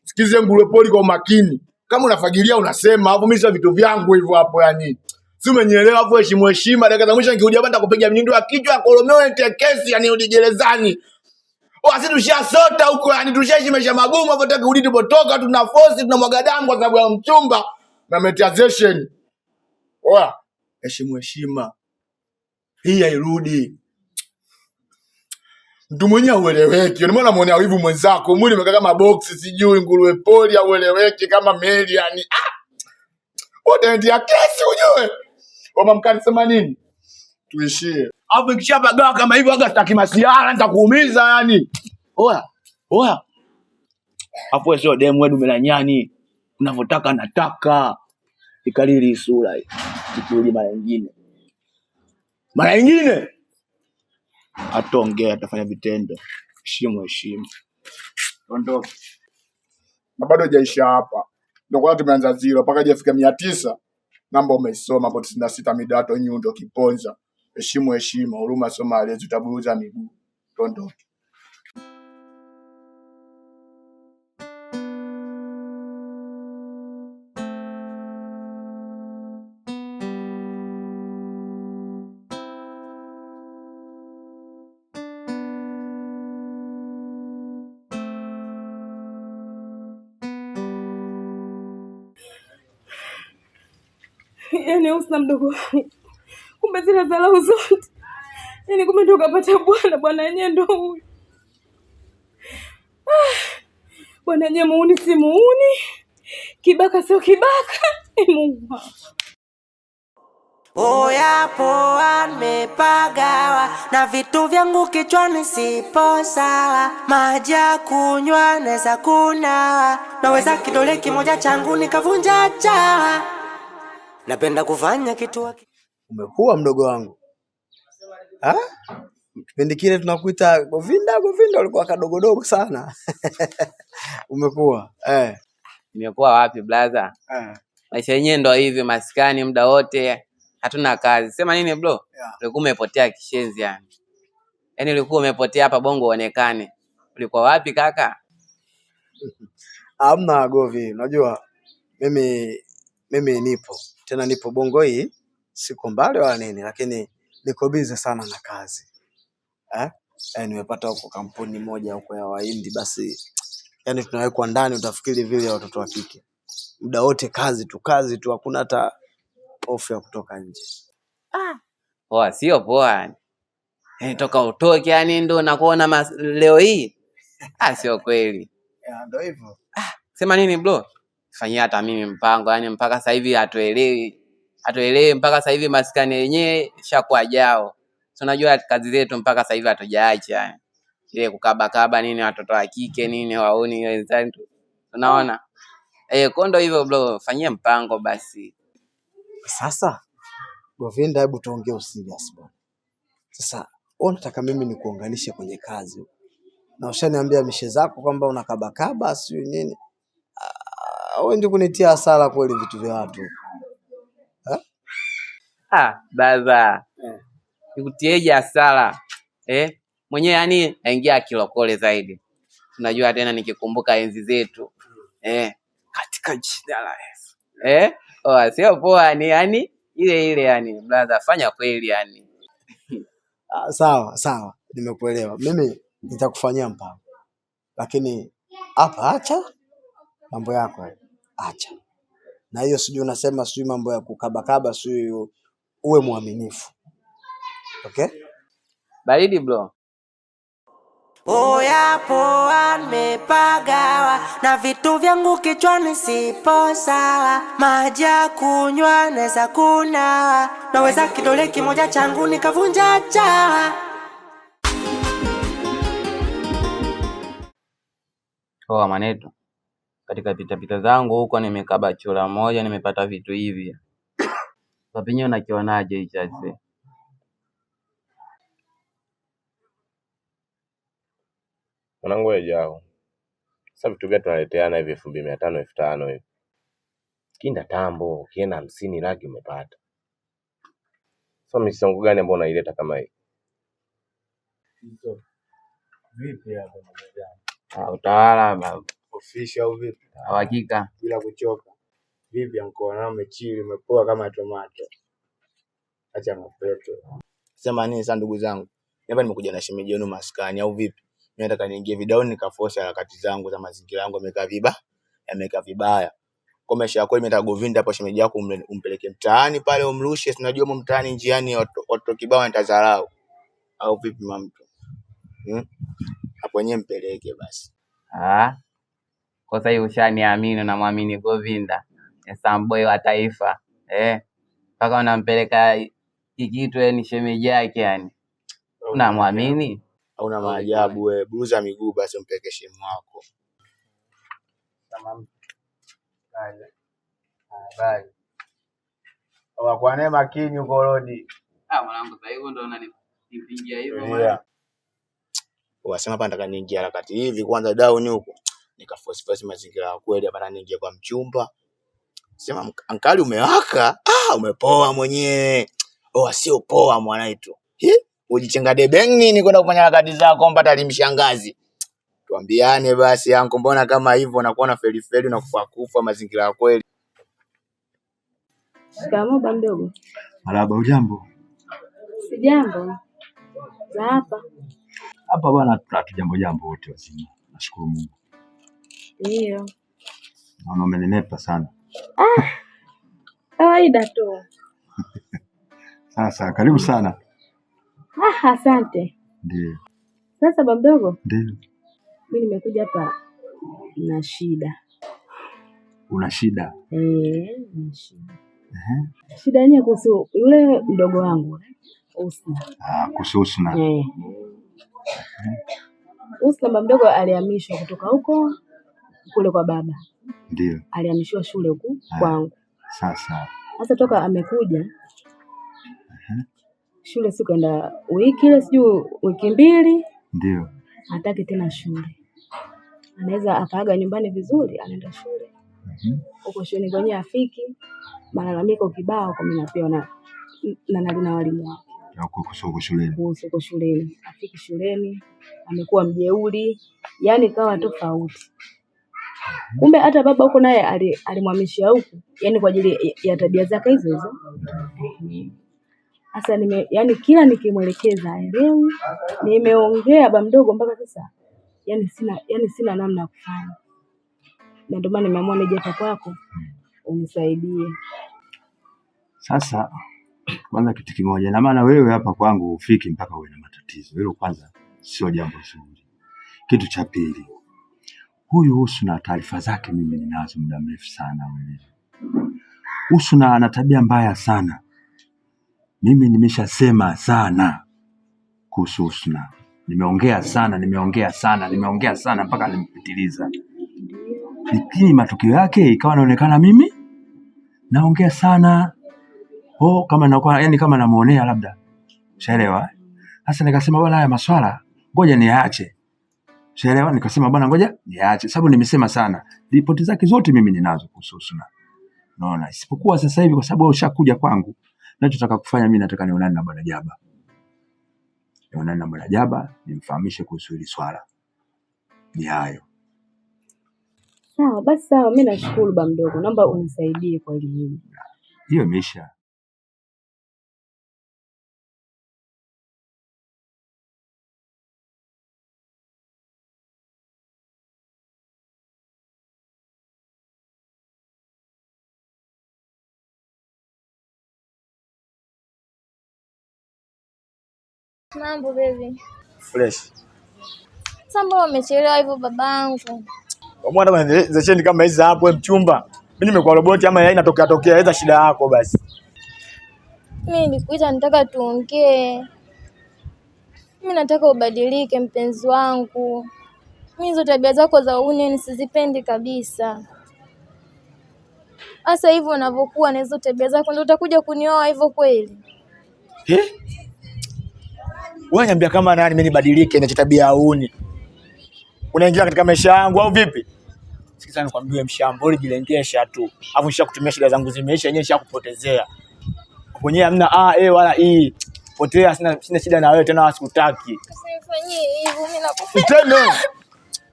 Sikize nguruwe poli kwa umakini. Kama unafagilia unasema hapo mimi sio vitu vyangu hivyo hapo yani. Si umenielewa hapo heshima dakika za mwisho nikirudi hapa nitakupiga mnindo wa kichwa kolomeo kesi yani udigerezani. Sisi tushasota huko yani tushaishi maisha magumu hapo taka urudi tupotoka tuna force tunamwaga damu kwa sababu ya mchumba na monetization. Oa heshima. Hii hairudi. Mtu mwenyewe ueleweki. Unaona muone wivu mwenzako mwili umekaa kama box sijui nguruwe poli ueleweki kama meli yani. Wote ndio kesi unyoe. Mama mkali sema nini? Tuishie. Hapo ikishapagawa kama hivyo aga sitaki masiara nitakuumiza yani. Oya. Hapo sio demu wewe dume la nyani. Unavyotaka nataka. Ikalili sura hii. Tukirudi mara nyingine. Ataongea atafanya vitendo. Heshima. Ondoka. Na bado hajaisha hapa. Ndio kwa tumeanza 0 mpaka hajafika 900. Namba umesoma hapo 96 midato nyundo kiponza. Heshima, huruma soma alezi utaburuza miguu. Ondoka. Yaani Husna mdogo wangu. Kumbe zile dharau zote. Yaani kumbe ndo kapata bwana yenyewe ndo huyu. Bwana yenyewe muuni si muuni. Kibaka sio kibaka. Mungu. Oya poa nimepagawa na vitu vyangu kichwani sipo sawa. Maji ya kunywa naweza kunawa. Naweza kidole kimoja changu nikavunja chawa. Napenda kufanya kitu Umekuwa mdogo wangu. Kipindi kile tunakuita Govinda ulikuwa kadogodogo sana. Umekuwa. Nimekuwa wapi blaza? Maisha yenyewe ndo hivi maskani muda wote. Hatuna kazi. Sema nini bro? Ulikuwa umepotea kishenzi yani. Yaani ulikuwa umepotea hapa Bongo uonekane. Ulikuwa wapi kaka? Hamna Govi. Unajua mimi nipo Bongo hii. Siko mbali wala nini lakini niko busy sana na kazi. Nimepata huko kampuni moja huko ya Wahindi basi yani tunawekwa ndani utafikiri vile ya watoto wa kike. Muda wote kazi tu hakuna hata off ya kutoka nje. Poa sio poa. Toka utoke yani ndo nakuona leo hii. Sio kweli. Ndio hivyo. Sema nini bro? Fanyia hata mimi mpango yani mpaka sasa hivi hatuelewi mpaka sasa hivi maskani yenyewe shakuwa jao. Unajua kazi zetu mpaka sasa hivi hatujaacha yani. Ile kukaba nini watoto wa kike nini waoni wenzangu. Unaona? Kondo hivyo bro, fanyia mpango basi. Sasa Govinda hebu tuongee usirias bwana. Sasa unataka mimi nikuunganishe kwenye kazi. Na ushaniambia mishe zako kwamba unakaba sio nini. Wewe ndio kunitia hasara kweli vitu vya watu. Baza. Nikutieje hasara? Mwenyewe yani aingia kilokole zaidi. Unajua tena nikikumbuka enzi zetu. Katika jina la Yesu. Sio poa ni yani ile yani brother fanya kweli yani. Sawa. Nimekuelewa. Mimi nitakufanyia mpango. Lakini hapa acha mambo yako. Acha. Na hiyo sijui unasema sijui mambo ya kukaba sijui uwe muaminifu. Okay? Baridi bro. Oya poa nimepagawa na vitu vyangu kichwani sipo sawa, maji ya kunywa naweza kunawa, naweza kidole kimoja changu nikavunja chawa. Poa manetu, katika pitapita zangu huko nimekaba chura moja, nimepata vitu hivi. Papinyo unakionaje hicho aise? Mwanangu wewe jao. Sasa vitu gani tunaleteana hivi 2500 5000 hivi? Kinda tambo, ukienda 50 laki umepata. Sasa misongo gani ambayo unaileta kama hii? Vipi hapo mmoja? Utawala baba. Official au vipi? Hakika. Bila kuchoka. Vipi anko na umechili umepoa kama tomato. Acha mapeto. Sema nini sasa ndugu zangu? Hapa nimekuja na shemeji yenu maskani au vipi? Mimi nataka niingie vidaoni nikaforce harakati zangu za mazingira yangu yamekaa vibaya. Kwa maisha yako mimi nataka Govinda hapo shemeji yako umpeleke mtaani pale umrushe, unajua mmo mtaani njiani watu kibao nitadharau. Au vipi mamto? Hapo wenyewe mpeleke basi. Kwa sasa ushaniamini na muamini Govinda. Samboy wa taifa. Paka unampeleka kikitu ni shemeji yake yani. Unamwamini? Hauna maajabu wewe. Buruza miguu basi umpeleke shemu wako. Tamam. Bye. Kwa neema makini uko rodi. Mwanangu sasa hivyo ndo unanipigia hivyo mwana. Wasema hapa nataka niingie harakati hivi kwanza down huko. Nikaforce mazingira ya kweli hapa niingie kwa mchumba. Sema ankali umewaka. Umepoa mwenyewe. Sio poa mwanaitu. Ujichenga debeng nini kwenda kufanya harakati zako mpaka alimshangazi. Tuambiane basi anko, mbona kama hivyo unakuwa na feli na kufa mazingira ya kweli. Shikamoo ba mdogo. Marahaba, ujambo? Sijambo. Za hapa? Hapa bwana jambo wote wazima. Nashukuru Mungu. Ndio. Naona umenenepa sana. Kawaida tu. Sasa karibu sana. Asante. Ndio. Sasa ba mdogo? Ndio. Mimi nimekuja hapa na shida. Una shida? Na shida. Shida ni kuhusu yule mdogo wangu Usna. Kuhusu Usna. Usna ba mdogo alihamishwa kutoka huko kule kwa baba. Ndio. Alihamishwa shule huku kwangu. Sasa toka amekuja shule siku enda wiki ile sijui wiki mbili. Ndio. Hataki tena shule. Anaweza akaaga nyumbani vizuri anaenda shule. Huko shule kwenye afiki malalamiko kibao kwa mimi napewa na walimu wake. Huko shuleni. Huko shuleni. Afiki shuleni amekuwa mjeuri, yani kawa tofauti. Kumbe hata baba huko naye alimhamishia huko, yani kwa ajili ya tabia zake hizo hizo. Sasa yani kila nikimwelekeza aelewi. Nimeongea ba mdogo mpaka sasa. Yani sina namna ya kufanya. Na ndio maana nimeamua nije kwako unisaidie. Sasa kwanza kitu kimoja, na maana wewe hapa kwangu ufiki mpaka uwe na matatizo. Hilo kwanza sio jambo zuri. Kitu cha pili, huyu Usna taarifa zake mimi ninazo muda mrefu sana wewe. Usna ana tabia mbaya sana. Mimi nimeshasema sana kuhusu Usna. Nimeongea sana mpaka nimpitiliza. Lakini matokeo yake ikawa naonekana mimi naongea sana. Kama nakuwa yani kama namuonea labda. Ushaelewa? Sasa nikasema bwana haya maswala ngoja niache. Ushaelewa? Nikasema bwana ngoja niache sababu nimesema sana. Ripoti zake zote mimi ninazo kuhusu Usna. Unaona? Isipokuwa sasa hivi kwa sababu ushakuja kwangu, ninachotaka kufanya mimi nataka nionane na Bwana Jaba. Nionane na Bwana Jaba nimfahamishe kuhusu hili swala. Ni hayo. Sawa, basi sawa, mimi nashukuru ba mdogo. Naomba unisaidie kwa hili. Hiyo imeisha. Mambo baby. Fresh. Sasa mbona umechelewa hivyo babangu? Mwana bwana zesheni kama hizi hapo wewe mchumba. Mimi nimekuwa roboti ama yeye inatokea tokea, hizo shida yako basi. Mimi nilikuita nataka tuongee. Mimi nataka ubadilike mpenzi wangu. Mimi hizo tabia zako za uhuni nisizipendi kabisa. Sasa hivyo unavyokuwa na hizo tabia zako ndio utakuja kunioa hivyo kweli? Wewe niambia kama nani mimi nibadilike na tabia ya uhuni? Unaingia katika maisha yangu au vipi? Sikiza nikwambie mshambuli jilengesha tu. Alafu nishakutumia shida zangu zimeisha, yenyewe nishakupotezea. Kwenye hamna wala e. Potea, sina shida na wewe tena, sikutaki. Usinifanyie hivyo, mimi nakupenda.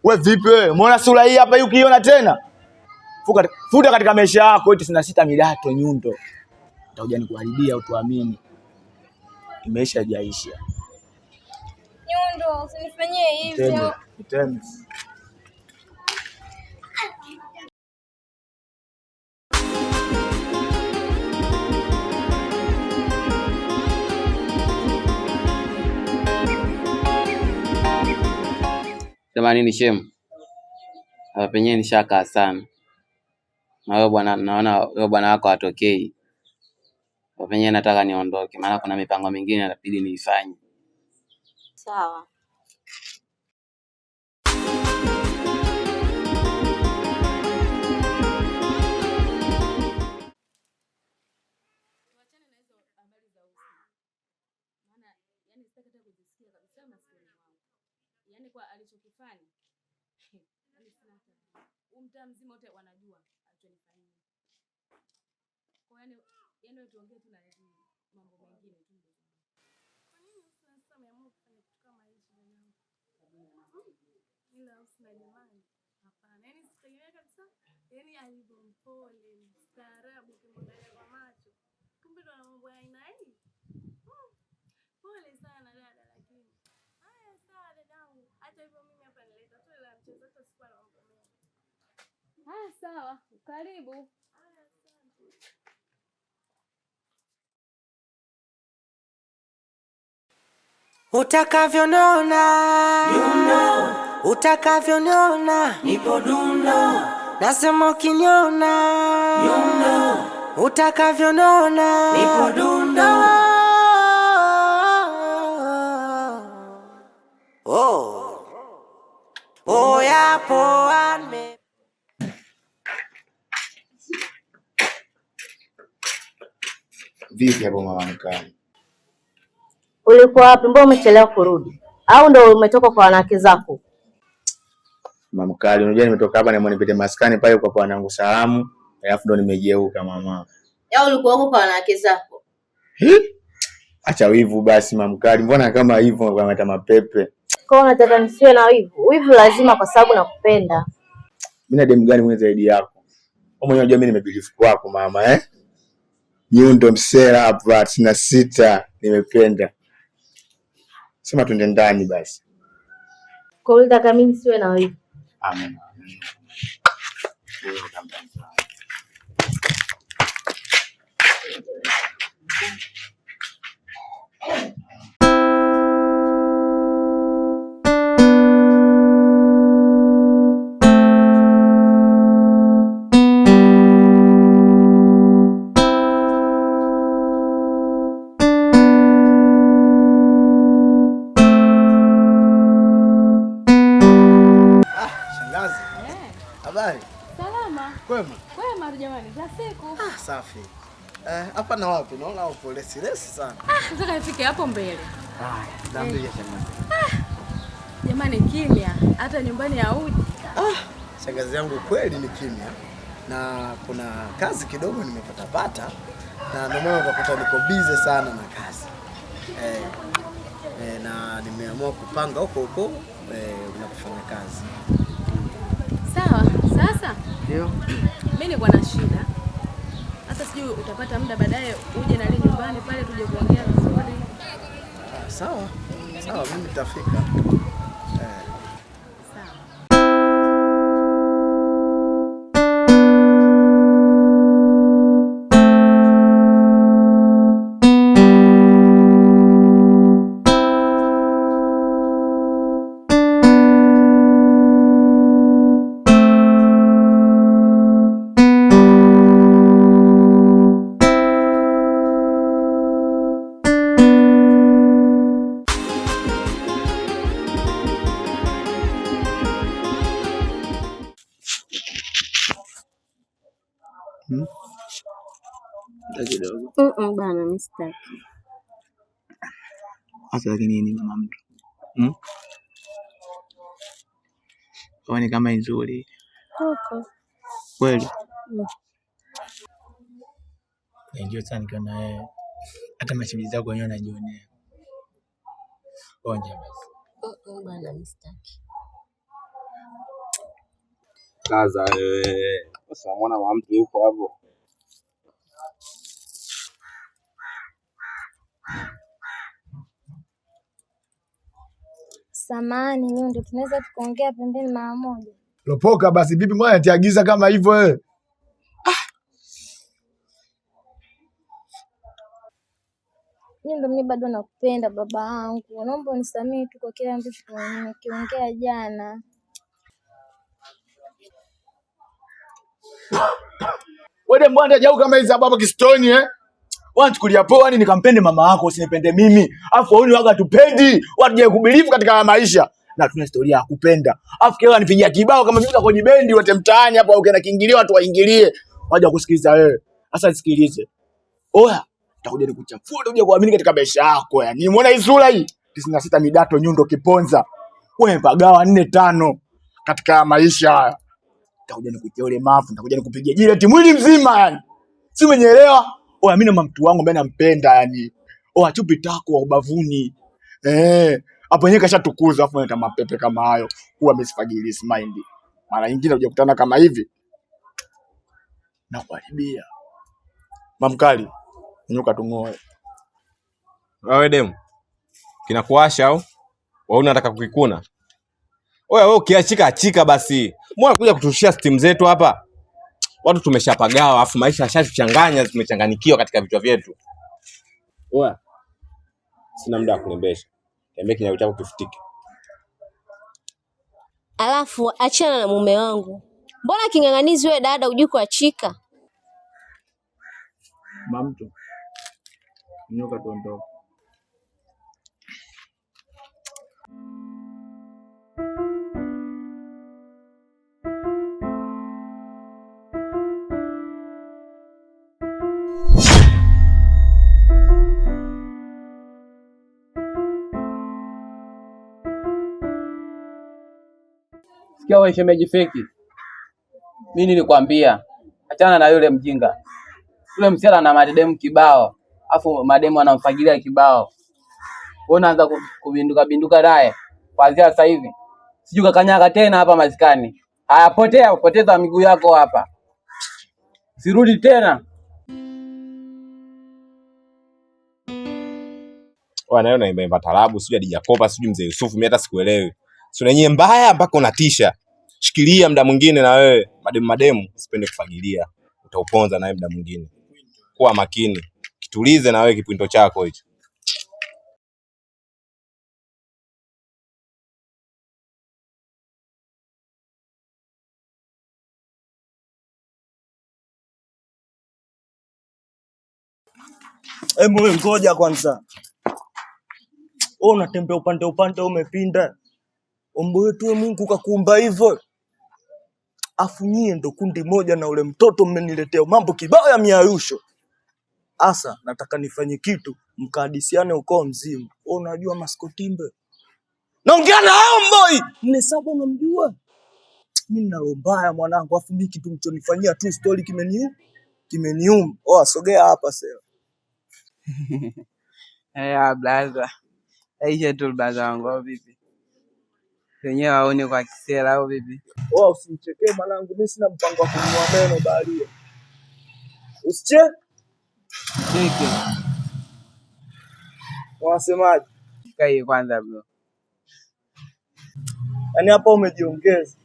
Wewe vipi wewe? Umeona sura hii hapa ukiiona tena? Futa katika maisha yako eti sina sita midato nyundo. Utakuja nikuharibia utuamini. Imeisha hajaisha. Nyundo, usinifanyie hivyo. Tena. Sema nini shemu? Hapa penyewe nishakaa sana. Na wewe bwana, naona wewe bwana wako hatokei. Hapa penyewe nataka niondoke, maana kuna mipango mingine inabidi niifanye. Sawa. Yaani kwa alichokifanya mtaa mzima wote wanajua alichonifanyia. Kwa yani tuongee tu na mambo mengine tu. Kwa nini sasa umeamua kufanya kitu kama hicho jamani? Ila usina jamani. Hapana. Yaani sitaelewa kabisa. Yaani alivyompole, mstaarabu kumwangalia kwa macho. Kumbe ndo ana mambo ya aina hii. Pole sana dada lakini. Haya sawa dadangu. Hata hivyo mimi hapa nileta tu ile mchezo tu sikuwa na mambo mengi. Haya sawa, karibu. Haya asante. Utakavyonona, utakavyonona, nipo dundo. Nasema ukiniona, utakavyonona, nipo dundo. Yapo ame. Vipi hapo mama mkali? Ulikuwa wapi? Mbona umechelewa kurudi? Au ndo umetoka kwa wanawake zako? Mama mkali, unajua nimetoka hapa na nipite maskani pale kwa wanangu salamu, alafu ndo nimejeuka mama. Au ulikuwa huko kwa wanawake zako? Acha wivu basi mama mkali. Mbona kama hivyo kwa mata mapepe? Kwa unataka nisiwe na wivu? Wivu lazima kwa sababu nakupenda. Mimi na demu gani mwenye zaidi yako? Wewe mwenyewe unajua mimi nimebelieve kwako mama Nyundo msela hapa sina sita nimependa. Sema tuende ndani basi. Kwa hiyo unataka mimi nisiwe na wivu? Amen. Habari? Salama. Kwema? Kwema jamani, za siku. Safi. Hapa na wapi? Naona upo lesi sana. Nataka nifike hapo mbele. Niambie shangazi. Jamani kimya, hata nyumbani hauji. Shangazi yangu kweli ni kimya. Na kuna kazi kidogo nimepata na ndio maana utakuta niko busy sana na kazi. Na nimeamua kupanga huko unapofanya kazi. Sawa, sasa? Ndio. Mimi niko na shida. Hata sijui utapata muda baadaye uje na nyumbani pale tuje kuongea vizuri. Sawa. Sawa, mimi nitafika. kidogo. Bana mimi sitaki. Sasa lakini ni mama mtu. Ni kama nzuri. Kweli. Ndio sana nikiona wewe. Hata mashabiki zako wenyewe wanajionea. Onja basi. Bana mimi sitaki. Kaza wewe. Sasa mwana wa mtu yuko hapo. Samahani, Nyundo, tunaweza tukaongea pembeni mara moja? Lopoka basi, vipi mbona atiagiza kama hivyo wewe? Nyundo, mimi bado nakupenda baba yangu. Naomba unisamehe tu kwa kile ambacho tumekiongea jana. Wewe mbona hajau kama hizi hapa kistoni Wanachukulia poa ni nikampende mama yako usinipende mimi. Alafu wewe waga tupendi. Watu je kubelieve katika maisha. Na tuna historia ya kupenda. Alafu kile anipigia kibao kama mimi kwenye bendi wote mtaani hapo ukienda kiingilio watu waingilie. Waje kusikiliza wewe. Sasa nisikilize. Oya, nitakuja nikuchafua uje kuamini katika maisha yako yani. Umeona hii sura hii? 96 midato Nyundo Kiponza. Wewe pagawa 4-5 katika maisha haya. Nitakuja nikutia ule mafu, nitakuja nikupigia jile mwili mzima yani. Si umeelewa? Oya mimi na mtu wangu ambaye nampenda yani. Oya chupi tako wa ubavuni. Hapo yenyewe kashatukuza afu anaita mapepe kama hayo. Huwa amesifagili mind. Mara nyingine unakuja kukutana kama hivi. Na kuharibia. Mamkali. Nyuka tungoe. Wewe demu. Kinakuasha au? Wewe unataka kukikuna? Oya wewe ukiachika achika basi. Mbona kuja kutushia steam zetu hapa? Watu tumeshapagawa afu maisha yashachanganya tumechanganikiwa katika vichwa vyetu. Oya. Sina muda wa kulembesha. Niambie kinyago chako kifutike. Alafu achana na mume wangu. Mbona king'ang'anizi wewe dada hujui kuachika? Mamto. Nyoka tuondoke. Sikia wewe shemeji feki. Mimi nilikwambia achana na yule mjinga. Yule msichana na mademu kibao. Afu mademu anamfagilia kibao. Wewe unaanza kubinduka naye. Kuanzia sasa hivi. Sijui kakanyaga tena hapa maskani. Haya potea, poteza miguu yako hapa. Sirudi tena. Nayo naimba tarabu, sijui Hadija Kopa, sijui Mzee Yusufu, mimi hata sikuelewi. Sio yenyewe mbaya mpaka unatisha. Shikilia muda mwingine na wewe, mademu usipende kufagilia. Utauponza naye muda mwingine. Kuwa makini. Kitulize na wewe kipwindo chako hicho. Hebu ngoja kwanza. Wewe unatembea upande umepinda. Ombo wetu Mungu kakuumba hivyo. Afu nyie ndo kundi moja na ule mtoto mmeniletea mambo kibao ya miayusho. Asa nataka nifanye kitu mkahadisiane ukoo mzima. Wewe unajua Maskotimbe? Naongea na hao mboi. 47 unamjua? Mimi nalo mbaya mwanangu, afu mimi kitu mchonifanyia tu story kimeniuma. Sogea hapa sasa. Blaza. Aisha tu blaza wangu vipi? Wenyewe waone kwa kisela au vipi? Usinichekee mwanangu, mimi sina mpango wa kununua meno bali. Usiche? Cheke. Unasemaje? Kai kwanza bro. Yaani hapa umejiongeza.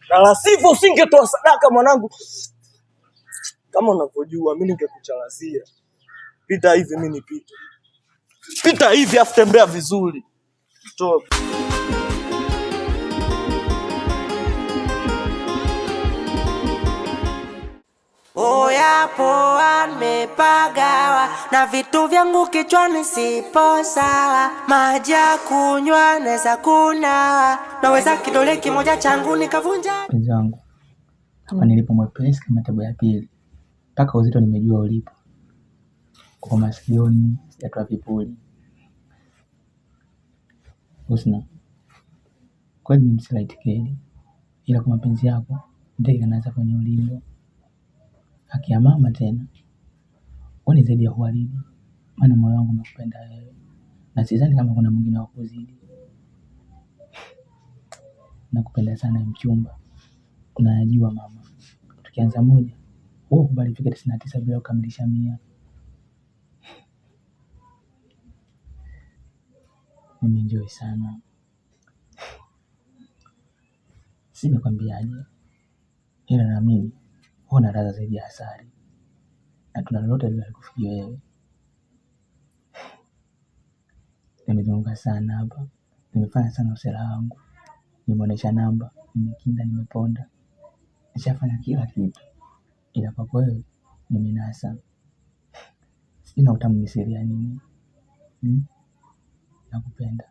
Na la sivyo usingetoa sadaka mwanangu. Kama unavyojua mimi ningekuchalazia. Pita hivi mimi nipite. Pita hivi afu tembea vizuri. Stop. Oya poa nimepagawa na vitu vyangu kichwani sipo sawa. Maji ya kunywa naweza kunawa. Naweza kidole kimoja changu nikavunja. Mpenzi wangu. Kama nilipo mwepesi kama tabu ya pili. Mpaka uzito nimejua ulipo. kwa masikioni sijatoa vipuli. Husna, kweli ni msilaitikeli, ila kwa mapenzi yako ndege kanaza kwenye ulingo. Haki ya mama tena, wani zaidi ya huwaridi, maana moyo wangu umekupenda wewe, na sidhani kama kuna mwingine wa kuzidi. Nakupenda sana mchumba, unajua mama, tukianza moja wewe kubali fika 99 bila kukamilisha 100. Nimeenjoy sana. Si nikwambiaje, ila naamini huna ladha zaidi ya asali, na tuna lolote lile kufikia wewe. Nimezunguka sana hapa, nimefanya sana usela wangu, nimeonesha namba, nimekinda, nimeponda, nishafanya kila kitu, ila kwa wewe nimenasa. Sina utamu misiri ya nini. Nakupenda,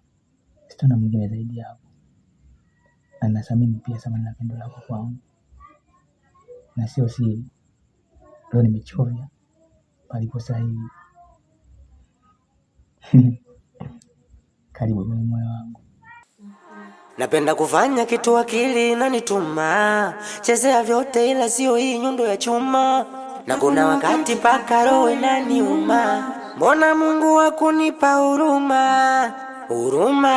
sitona mwingine zaidi yako, na nasamini pia sana na pendo lako kwangu. Na sio siri, leo nimechovya palipo sahihi. Karibu kwenye moyo wangu. Napenda kufanya kitu akili inanituma, chezea vyote ila sio hii nyundo ya chuma, na kuna wakati paka roho inaniuma, mbona Mungu hakunipa huruma, huruma.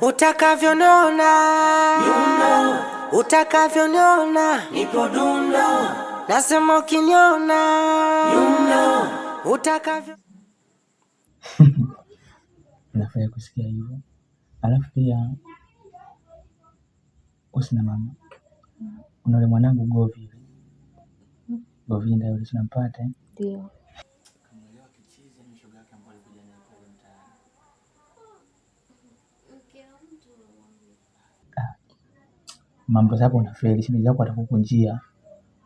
Utakavyoniona, utakavyoniona, nipo dundo, nasema ukiniona, utakavyo. Nafurahi kusikia hivyo. Alafu pia Husna mama, kuna yule mwanangu Govi, Govinda yule tunampata. Ndio. Mambo zako unafeli, shida zako atakukunjia.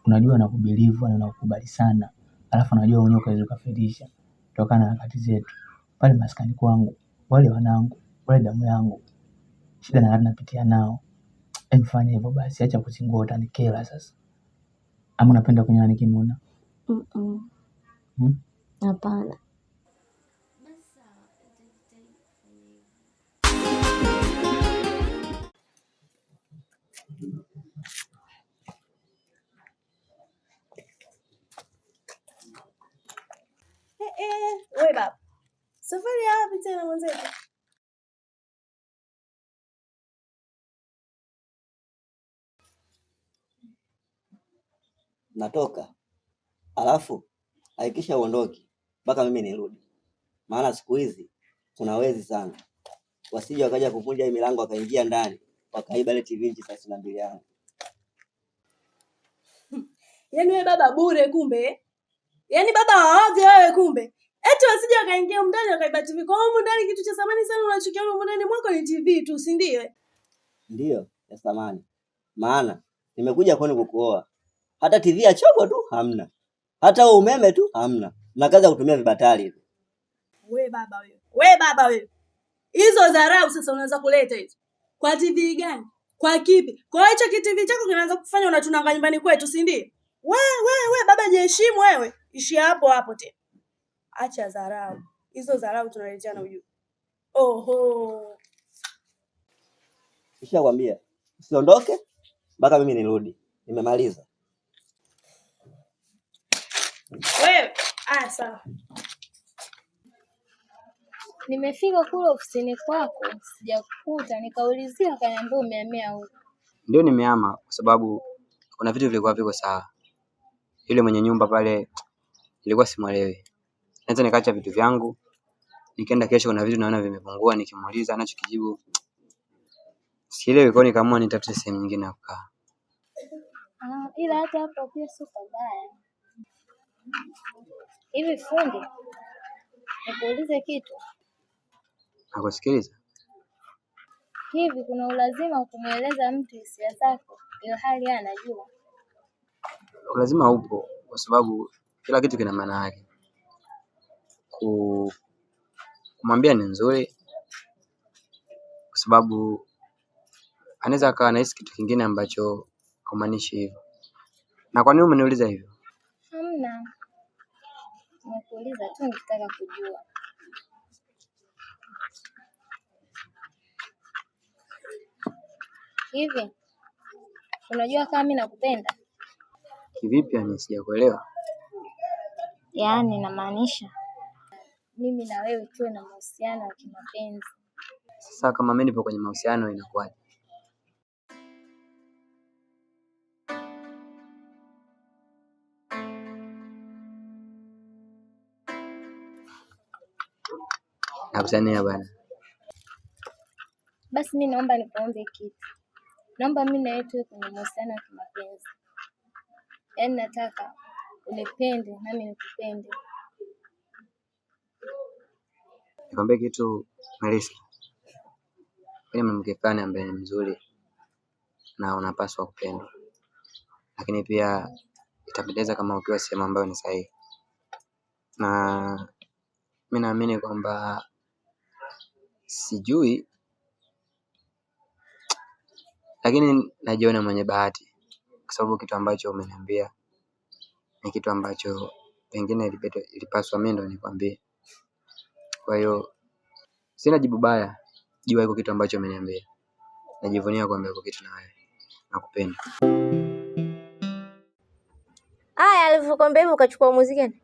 Unajua anakubelieve na anakubali sana. Alafu unajua mwenyewe kazi ukafelisha. Tokana na kati zetu. Pale maskani kwangu, wale wanangu, wale damu yangu. Shida na napitia nao. Mfanye hivyo basi, acha kuzingua, utanikela sasa. Ama unapenda kunyana nikinuna? Hapana. Wewe baba, safari ya wapi tena mwenzetu? Natoka. Alafu hakikisha uondoki mpaka mimi nirudi, maana siku hizi kuna wezi sana, wasije wakaja kuvunja hii milango wakaingia ndani wakaiba ile TV inchi 32 yangu. Yaani wewe baba bure kumbe. Yaani baba waovyo wewe kumbe. Eti wasije wakaingia ndani wakaiba TV. Kwa hiyo ndani kitu cha samani sana unachokiona ndani mwako ni TV tu, si ndio? Ndio, ya samani. Maana nimekuja kwani kukuoa. Hata TV ya chombo tu hamna. Hata umeme tu hamna. Na kazi ya kutumia vibatari tu. Wewe baba wewe. Wewe baba wewe. Hizo dharau sasa unaanza kuleta hizo. Kwa TV gani? Kwa kipi? Kwa hicho TV chako kinaanza kufanya unatunanga nyumbani kwetu, si ndio? Wewe baba jiheshimu wewe. Ishi hapo hapo tena. Acha dharau. Hizo dharau tunaleteana ujue. Oho. Nishakwambia usiondoke mpaka mimi nirudi. Nimemaliza. Wewe, sawa. Nimefika kule ofisini kwako, sijakukuta, nikaulizia akaniambia umehamia huko. Ndio nimehama kwa sababu kuna vitu vilikuwa viko sawa. Yule mwenye nyumba pale ilikuwa simuelewi. Naweza nikaacha vitu vyangu, nikaenda kesho kuna vitu naona vimepungua, nikimuuliza anachokijibu sielewi, kwa nikaamua nitafute sehemu nyingine ya kukaa. Ila hata hapo pia sio mbaya. Hivi fundi, nikuulize kitu. Nakusikiliza. Hivi kuna ulazima kumueleza mtu hisia zako ili hali anajua? Ulazima upo kwa sababu kila kitu kina maana yake. Kumwambia ni nzuri kwa sababu anaweza akawa anahisi kitu kingine ambacho haumaanishi hivyo. Na kwa nini umeniuliza hivyo? Hamna. Nimekuuliza tu nikitaka kujua. Hivi unajua kama mimi nakupenda? Kivipi yani sijakuelewa? Yaani namaanisha mimi na wewe tuwe na mahusiano ya kimapenzi. Sasa kama mimi nipo kwenye mahusiano inakuwaje? Nakusania bwana. Basi mimi naomba nikuombe kitu. Naomba mimi na wewe tuwe kwenye mahusiano ya kimapenzi. Yaani nataka unipende nami nikupende. Nikwambie kitu Melissa. Ni mwanamke fulani ambaye ni mzuri na unapaswa kupendwa. Lakini pia itapendeza kama ukiwa sehemu ambayo ni sahihi. Na mimi naamini kwamba sijui lakini najiona mwenye bahati kwa sababu kitu ambacho umeniambia ni kitu ambacho pengine ilipaswa mimi ndo nikwambie. Kwa hiyo sina jibu baya jua iko kitu ambacho umeniambia. Najivunia kwamba iko kitu na wewe. Nakupenda. Aya, alivyokuambia hivyo ukachukua uamuzi gani?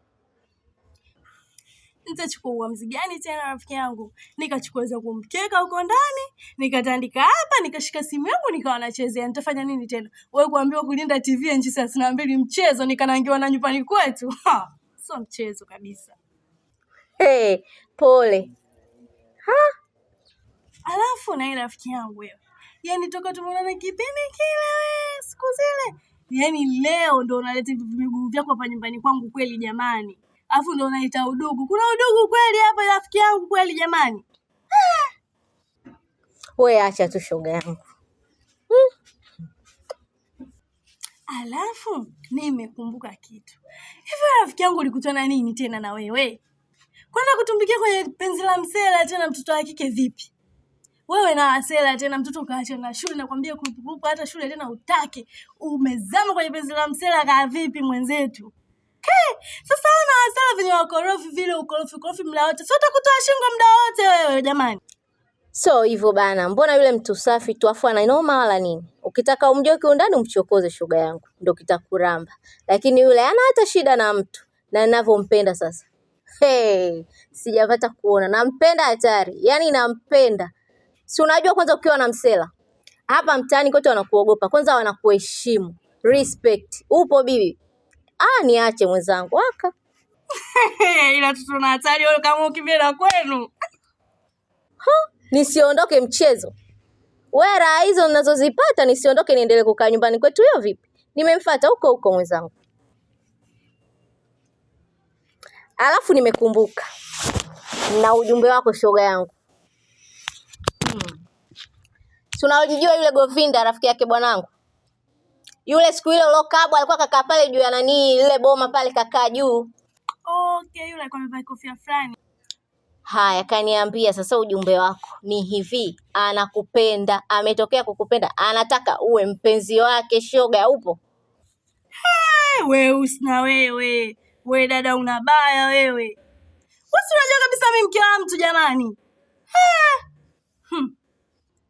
Nitachukua uamuzi gani tena rafiki yangu? Nikachukua zangu mkeka huko ndani, nikatandika hapa, nikashika simu yangu nikawa nachezea. Nitafanya nini tena? Wewe kuambiwa kulinda TV inchi 32 mchezo nikanangiwa na nyumbani kwetu. Sio mchezo kabisa. Pole. Alafu na ile rafiki yangu wewe. Yaani toka tumeonana kipindi kile siku zile. Yaani leo ndo unaleta miguu vyako hapa nyumbani kwangu kweli jamani. Alafu ndo unaita udugu. Kuna udugu kweli hapa rafiki yangu kweli jamani? Wewe acha tu shoga yangu. Alafu nimekumbuka kitu. Hivi rafiki yangu ulikutana nini tena na wewe? Kwenda kutumbikia kwenye penzi la msela tena mtoto wa kike vipi? Wewe na asela tena mtoto kaacha na shule nakwambia kupupupa hata shule tena utaki. Umezama kwenye penzi la msela kaa vipi mwenzetu? Sasa una asela venye wakorofi vile ukorofi mla wote. Sio utakutoa shingo muda wote wewe jamani. So hivyo bana, mbona yule mtu safi tu afu anainoma wala nini? Ukitaka umjoe kiundani umchokoze shoga yangu, ndio kitakuramba. Lakini yule hana hata shida na mtu na ninavyompenda sasa. Sijapata kuona. Nampenda hatari. Yaani nampenda. Si unajua kwanza ukiwa na msela hapa mtaani kote wanakuogopa, kwanza wanakuheshimu. Respect. Upo bibi? Niache mwenzangu aka. Ila tutuna hatari wewe kama ukimbia kwenu. Nisiondoke mchezo. Wewe raha hizo ninazozipata nisiondoke niendelee kukaa nyumbani kwetu hiyo vipi? Nimemfuata huko mwenzangu. Alafu nimekumbuka na ujumbe wako shoga yangu. Tunajijua yule Govinda rafiki yake bwanangu. Yule siku ile lokabwa alikuwa kakaa pale juu ya nani ile boma pale kakaa juu. Okay, yule alikuwa amevaa kofia fulani. Haya, kaniambia sasa ujumbe wako ni hivi, anakupenda, ametokea kukupenda, anataka uwe mpenzi wake shoga, upo? Wewe usina wewe. Wewe dada unabaya wewe. Wewe unajua kabisa mimi mke wa mtu jamani.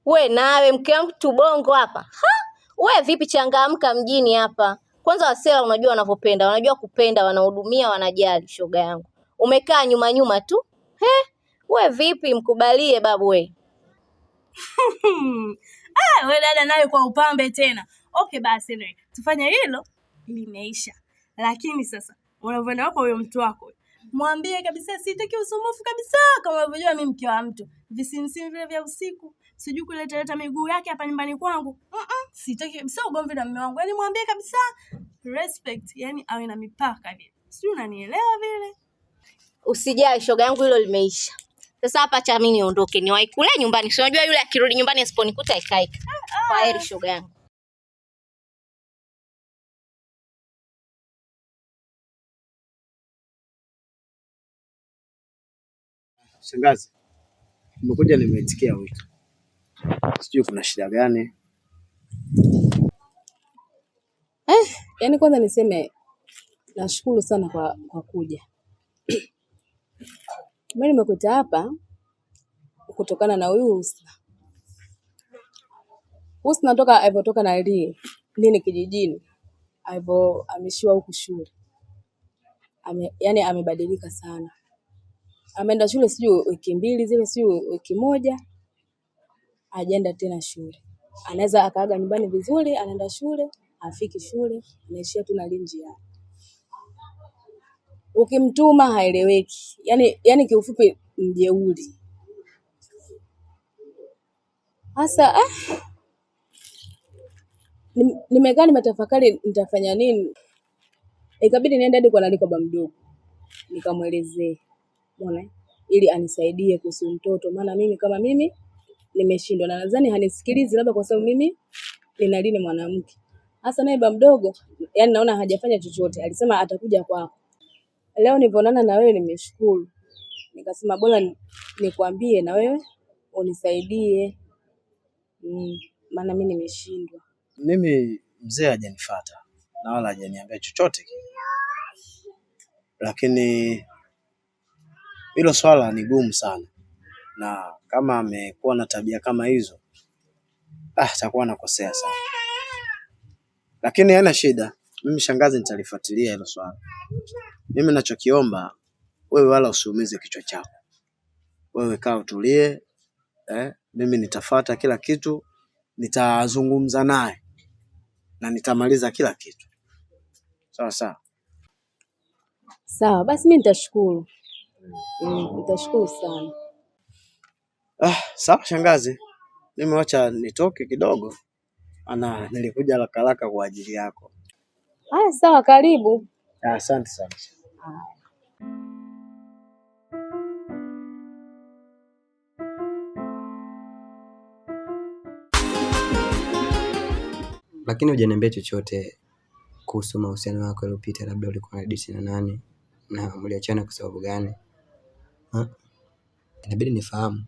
We nawe mke wa mtu bongo hapa. We vipi changamka mjini hapa. Kwanza wasela unajua wanavyopenda, wanajua kupenda, wanahudumia, wanajali shoga yangu. Umekaa nyuma tu. We vipi mkubalie babu we. We dada nawe kwa upambe tena. Okay basi wewe. Tufanye hilo limeisha. Lakini sasa unavyoenda wako huyo mtu wako. Mwambie kabisa sitaki usumbufu kabisa kama unavyojua mimi mke wa mtu. Visimsimu vile vya usiku. Sijui kuleta miguu yake hapa nyumbani kwangu. Sitaki kabisa ugomvi na mume wangu. Yaani mwambie kabisa respect, yani awe na mipaka vile. Sijui unanielewa vile. Usijali shoga yangu hilo limeisha. Sasa hapa cha mimi niondoke niwahi kule nyumbani. Si unajua yule akirudi nyumbani asiponikuta ikaika. Kwaheri shoga yangu. Shangazi. Nimekuja nimeitikia wito. Sijui kuna shida gani? Yaani kwanza niseme nashukuru sana kwa kuja. Mimi nimekuja hapa kutokana na huyu Husna. Husna toka alipotoka na nini kijijini, alipohamishiwa huku shule. Yaani amebadilika sana. Ameenda shule sijui wiki 2 zile, sijui wiki 1, hajaenda tena shule. Anaweza akaaga nyumbani vizuri, anaenda shule, afiki shule, anaishia tu na njia. Ukimtuma haeleweki. Yaani kiufupi mjeuri. Sasa nimekaa nimetafakari nitafanya nini. Ikabidi niende hadi kwa baba mdogo. Nikamuelezee. Unaona? Ili anisaidie kuhusu mtoto, maana mimi kama mimi nimeshindwa na nadhani hanisikilizi, labda kwa sababu mimi nina mwanamke. Sasa naye baba mdogo, yani naona hajafanya chochote. Alisema atakuja kwako. Leo nilipoonana na wewe nimeshukuru. Nikasema bora nikwambie na wewe unisaidie. Maana mimi nimeshindwa. Mimi mzee hajanifuata na wala hajaniambia chochote kile. Lakini hilo swala ni gumu sana. Na kama amekuwa na tabia kama hizo, atakuwa anakosea sana. Lakini haina shida. Mimi shangazi nitalifuatilia hilo swala. Mimi ninachokiomba wewe wala usiumize kichwa chako. Wewe kaa utulie, mimi nitafuata kila kitu, nitazungumza naye na nitamaliza kila kitu. Sawa sawa. Sawa, basi mimi nitashukuru. Nitashukuru sana. Sawa shangazi. Mimi wacha nitoke kidogo. Nilikuja haraka kwa ajili yako. Haya sawa, karibu. Asante sana. Lakini hujaniambia chochote kuhusu mahusiano yako yaliyopita, labda ulikuwa na date na nani na mliachana kwa sababu gani? Inabidi nifahamu.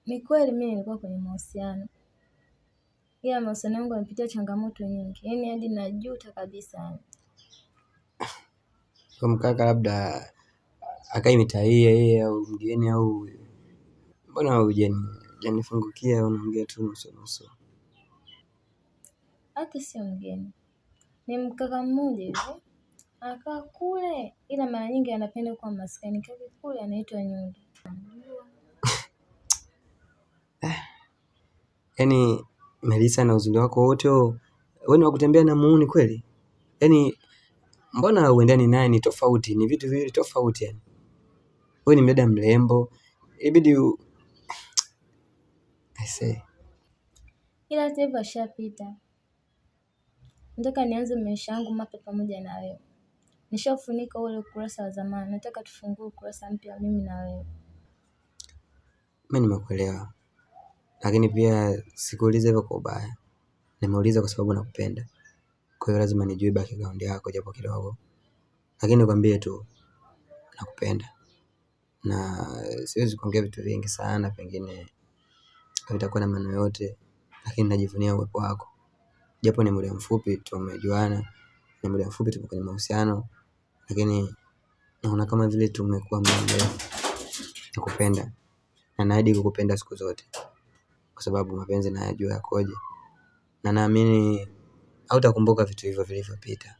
Ni kweli mimi nilikuwa kwenye mahusiano. Ila mahusiano yangu yamepitia changamoto nyingi. Yaani hadi najuta kabisa. Kwa mkaka labda akai mitaa yeye au mgeni au mbona hujanifungukia, unaongea tu nusu. Hata sio mgeni. Ni mkaka mmoja hivi. Anakaa kule, ila mara nyingi anapenda kwa maskani kake kule, anaitwa Nyundo. Yaani Melissa na uzuri wako wote wewe ni wa kutembea na muuni kweli? Yaani mbona uendani naye? Ni tofauti, ni vitu viwili tofauti yani. Wewe ni mdada mrembo, ibidi I say. Ila hivyo ashapita. Nataka nianze maisha yangu mapya pamoja na wewe. Nishafunika ule ukurasa wa zamani. Nataka tufungue ukurasa mpya mimi na wewe. Mimi nimekuelewa. Lakini pia sikuuliza hivyo kwa ubaya. Nimeuliza kwa sababu nakupenda. Kwa hiyo lazima nijue background yako japo kidogo. Lakini nikwambie tu nakupenda. Na siwezi kuongea vitu vingi sana, pengine havitakuwa na maana yote, lakini najivunia uwepo wako. Japo ni muda mfupi tumejuana, ni muda mfupi tupo kwenye mahusiano, lakini naona kama vile tumekuwa muda mrefu. Nakupenda na naahidi kukupenda siku zote, kwa sababu mapenzi nayajua yakoje, na naamini hautakumbuka vitu hivyo vilivyopita.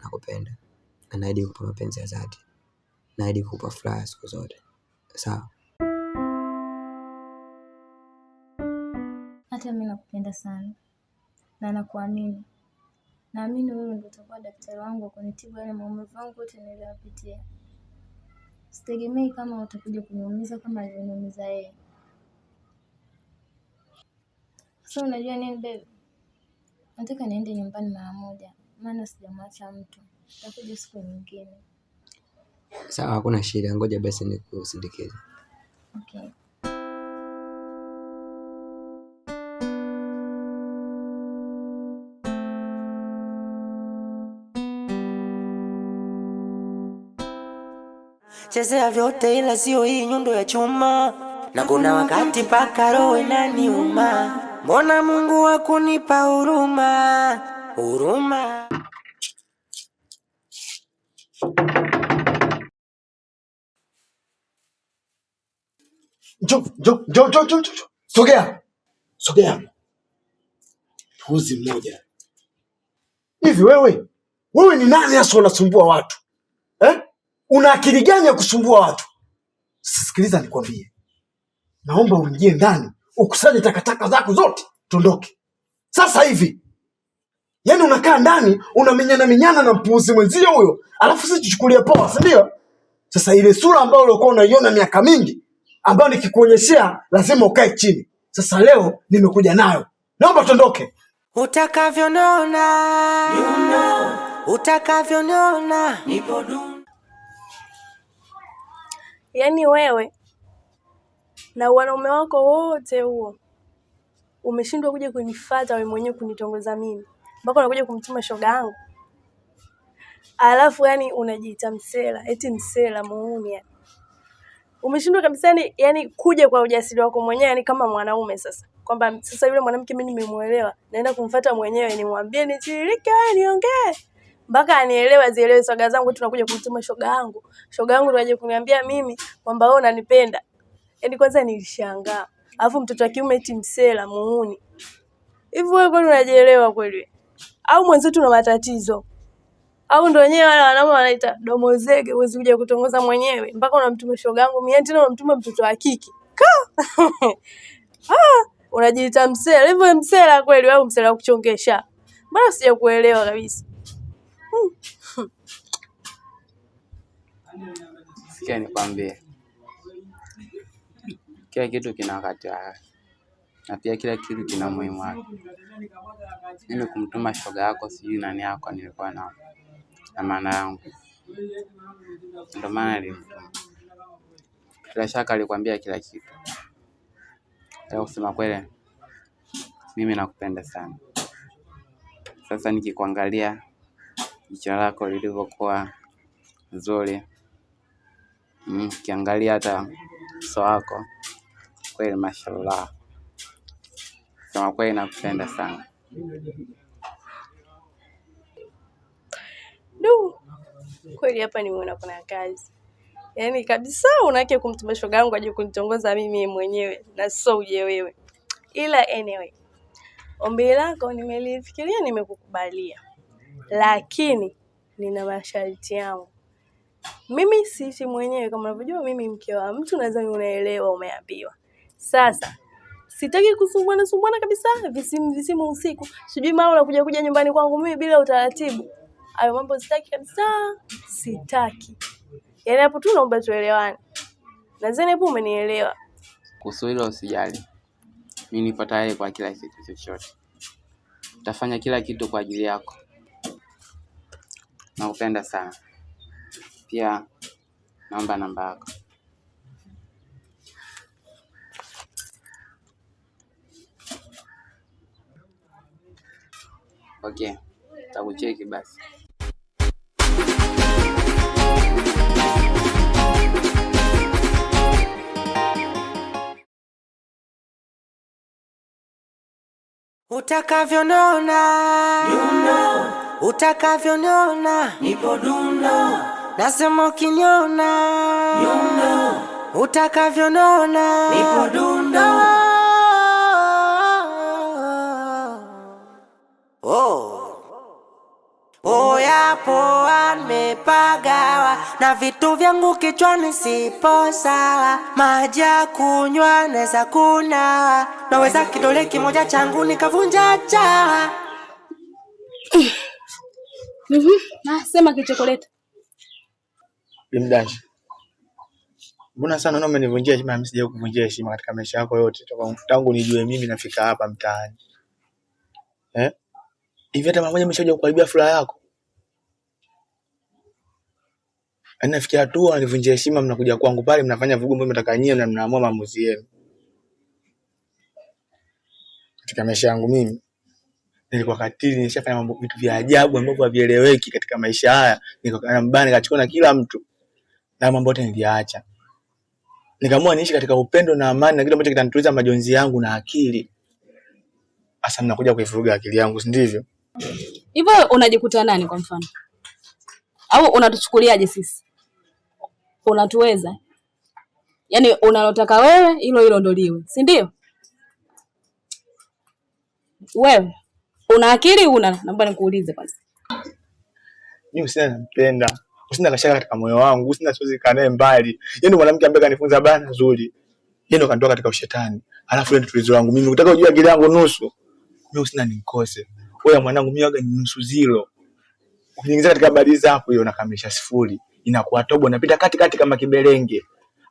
Nakupenda na naahidi kukupa mapenzi ya dhati, naahidi kukupa furaha siku zote. Sawa? Hata mimi nakupenda sana na nakuamini. Naamini wewe ndio utakuwa daktari wangu wa kunitibu yale maumivu yangu yote niliyopitia. Sitegemei kama utakuja kuniumiza kama alivyoniumiza yeye. So unajua nini babe? Nataka niende nyumbani mara moja, maana sijamwacha mtu. Nitakuja siku nyingine. Sawa, hakuna shida, ngoja basi nikusindikize. Okay. Chezea vyote ila sio hii nyundo ya chuma, na kuna wakati paka roho inaniuma. Mbona Mungu hakunipa huruma? huruma. Jo. Sogea. Puzi mmoja. Hivi wewe ni nani hasa unasumbua watu? Una akili gani ya kusumbua watu? Sikiliza nikwambie. Naomba uingie ndani, ukusanye takataka zako zote, tuondoke. Sasa hivi. Yaani unakaa ndani, unaminyana na mpuuzi mwenzio huyo, alafu sisi tuchukulie poa, si ndio? Sasa ile sura ambayo ulikuwa unaiona miaka mingi, ambayo nikikuonyeshea lazima ukae chini. Sasa leo nimekuja nayo. Naomba tuondoke. Utakavyoniona, utakavyoniona nipo dun. Yaani wewe na wanaume wako wote huo umeshindwa kuja kunifuata wewe mwenyewe kunitongoza mimi. Mpaka unakuja kumtuma shoga yangu. Alafu yani unajiita msela, eti msela muuni yani. Umeshindwa kabisa yani kuja kwa ujasiri wako mwenyewe yani kama mwanaume sasa. Kwamba sasa yule mwanamke mimi nimemuelewa, naenda kumfuata mwenyewe nimwambie nitiririke wewe niongee. Mpaka anielewe zielewe soga zangu tunakuja kumtuma shoga yangu. Shoga yangu ndio aje kuniambia mimi kwamba wewe unanipenda. Yaani kwanza nilishangaa. Alafu mtoto wa kiume eti msela muuni. Hivi wewe kwani unajielewa kweli? Au mwenzetu una matatizo? Au ndio wenyewe wale wanaume wanaita domo zege, huwezi kuja kutongoza mwenyewe mpaka unamtuma shoga yangu mimi tena unamtuma mtoto wa kike. Unajiita msela, hivyo msela kweli au msela wa kuchongesha? Mbona sijakuelewa kabisa. Sikia nikwambie. Kila kitu kina wakati wake. Na pia kila kitu kina umuhimu wake. Mimi kumtuma shoga yako sijui nani yako nilikuwa na maana yangu. Ndio maana nilimtuma. Bila shaka alikwambia kila kitu. Leo kusema kweli mimi nakupenda sana. Sasa nikikuangalia jicho lako lilivyokuwa nzuri. Kiangalia hata uso wako kweli mashallah. Sema kweli nakupenda sana. Kweli hapa nimeona kuna kazi. Yaani kabisa unake kumtuma shoga yangu aje kunitongoza mimi mwenyewe na sio uje wewe. Ila anyway. Ombi lako nimelifikiria nimekukubalia. Lakini nina masharti yangu. Mimi siishi mwenyewe kama unavyojua mimi mke wa mtu nadhani unaelewa umeambiwa. Sasa sitaki kusumbuana kabisa visimu usiku. Sijui mara unakuja nyumbani kwangu mimi bila utaratibu. Hayo mambo sitaki kabisa. Sitaki. Yaani hapo tu naomba tuelewane. Nadhani hapo umenielewa. Kuhusu hilo usijali. Mimi nipo tayari kwa kila kitu chochote. Nitafanya kila kitu kwa ajili yako. Nakupenda sana. Pia naomba namba yako. Okay. Takucheki basi. Utakavyoniona, utakavyoniona nipo dundo. Nasema ukiniona, utakavyoniona nipo dundo. Poa nimepagawa na vitu vyangu kichwani sipo sawa. Maji ya kunywa naweza kunawa, naweza kidole kimoja changu nikavunja chawa. Sema kichokoleta. Bimdashi. Mbona sana unaona umenivunjia heshima, mimi sijawahi kuvunjia heshima katika maisha yako yote tangu nijue mimi nafika hapa mtaani. Hivi hata mara moja umeshaje kukaribia furaha yako? Nafikia hatua nivunjia heshima, mnakuja kwangu pale mnafanya vugu mbona mtaka nyie na mnaamua maamuzi yenu. Katika maisha yangu mimi nilikuwa katili, nilishafanya mambo vitu vya ajabu ambavyo havieleweki katika maisha haya. Nikakaa mbali nikachukua na kila mtu. Na mambo yote niliacha. Nikaamua niishi katika upendo na amani na kitu ambacho kitanituliza majonzi yangu na akili. Asa mnakuja kuivuruga akili yangu, si ndivyo? Hivyo unajikuta nani kwa mfano? Au unatuchukuliaje sisi? Unatuweza? Yaani unalotaka wewe hilo ndo liwe, si ndio? Wewe una akili una? Naomba nikuulize kwanza. Mimi Husna nampenda. Husna kashaka katika moyo wangu. Husna siwezi kaa naye mbali. Yeye mwanamke ambaye kanifunza bana nzuri. Yeye ndo kanitoka katika ushetani. Alafu ndio tulizo wangu. Mimi nataka ujue akili yangu nusu. Mimi Husna nimkose. Wewe mwanangu mimi waga ni nusu zero. Ukiingiza katika habari zako hiyo unakamilisha sifuri. Inakuwa tobo napita kati kama kibelenge.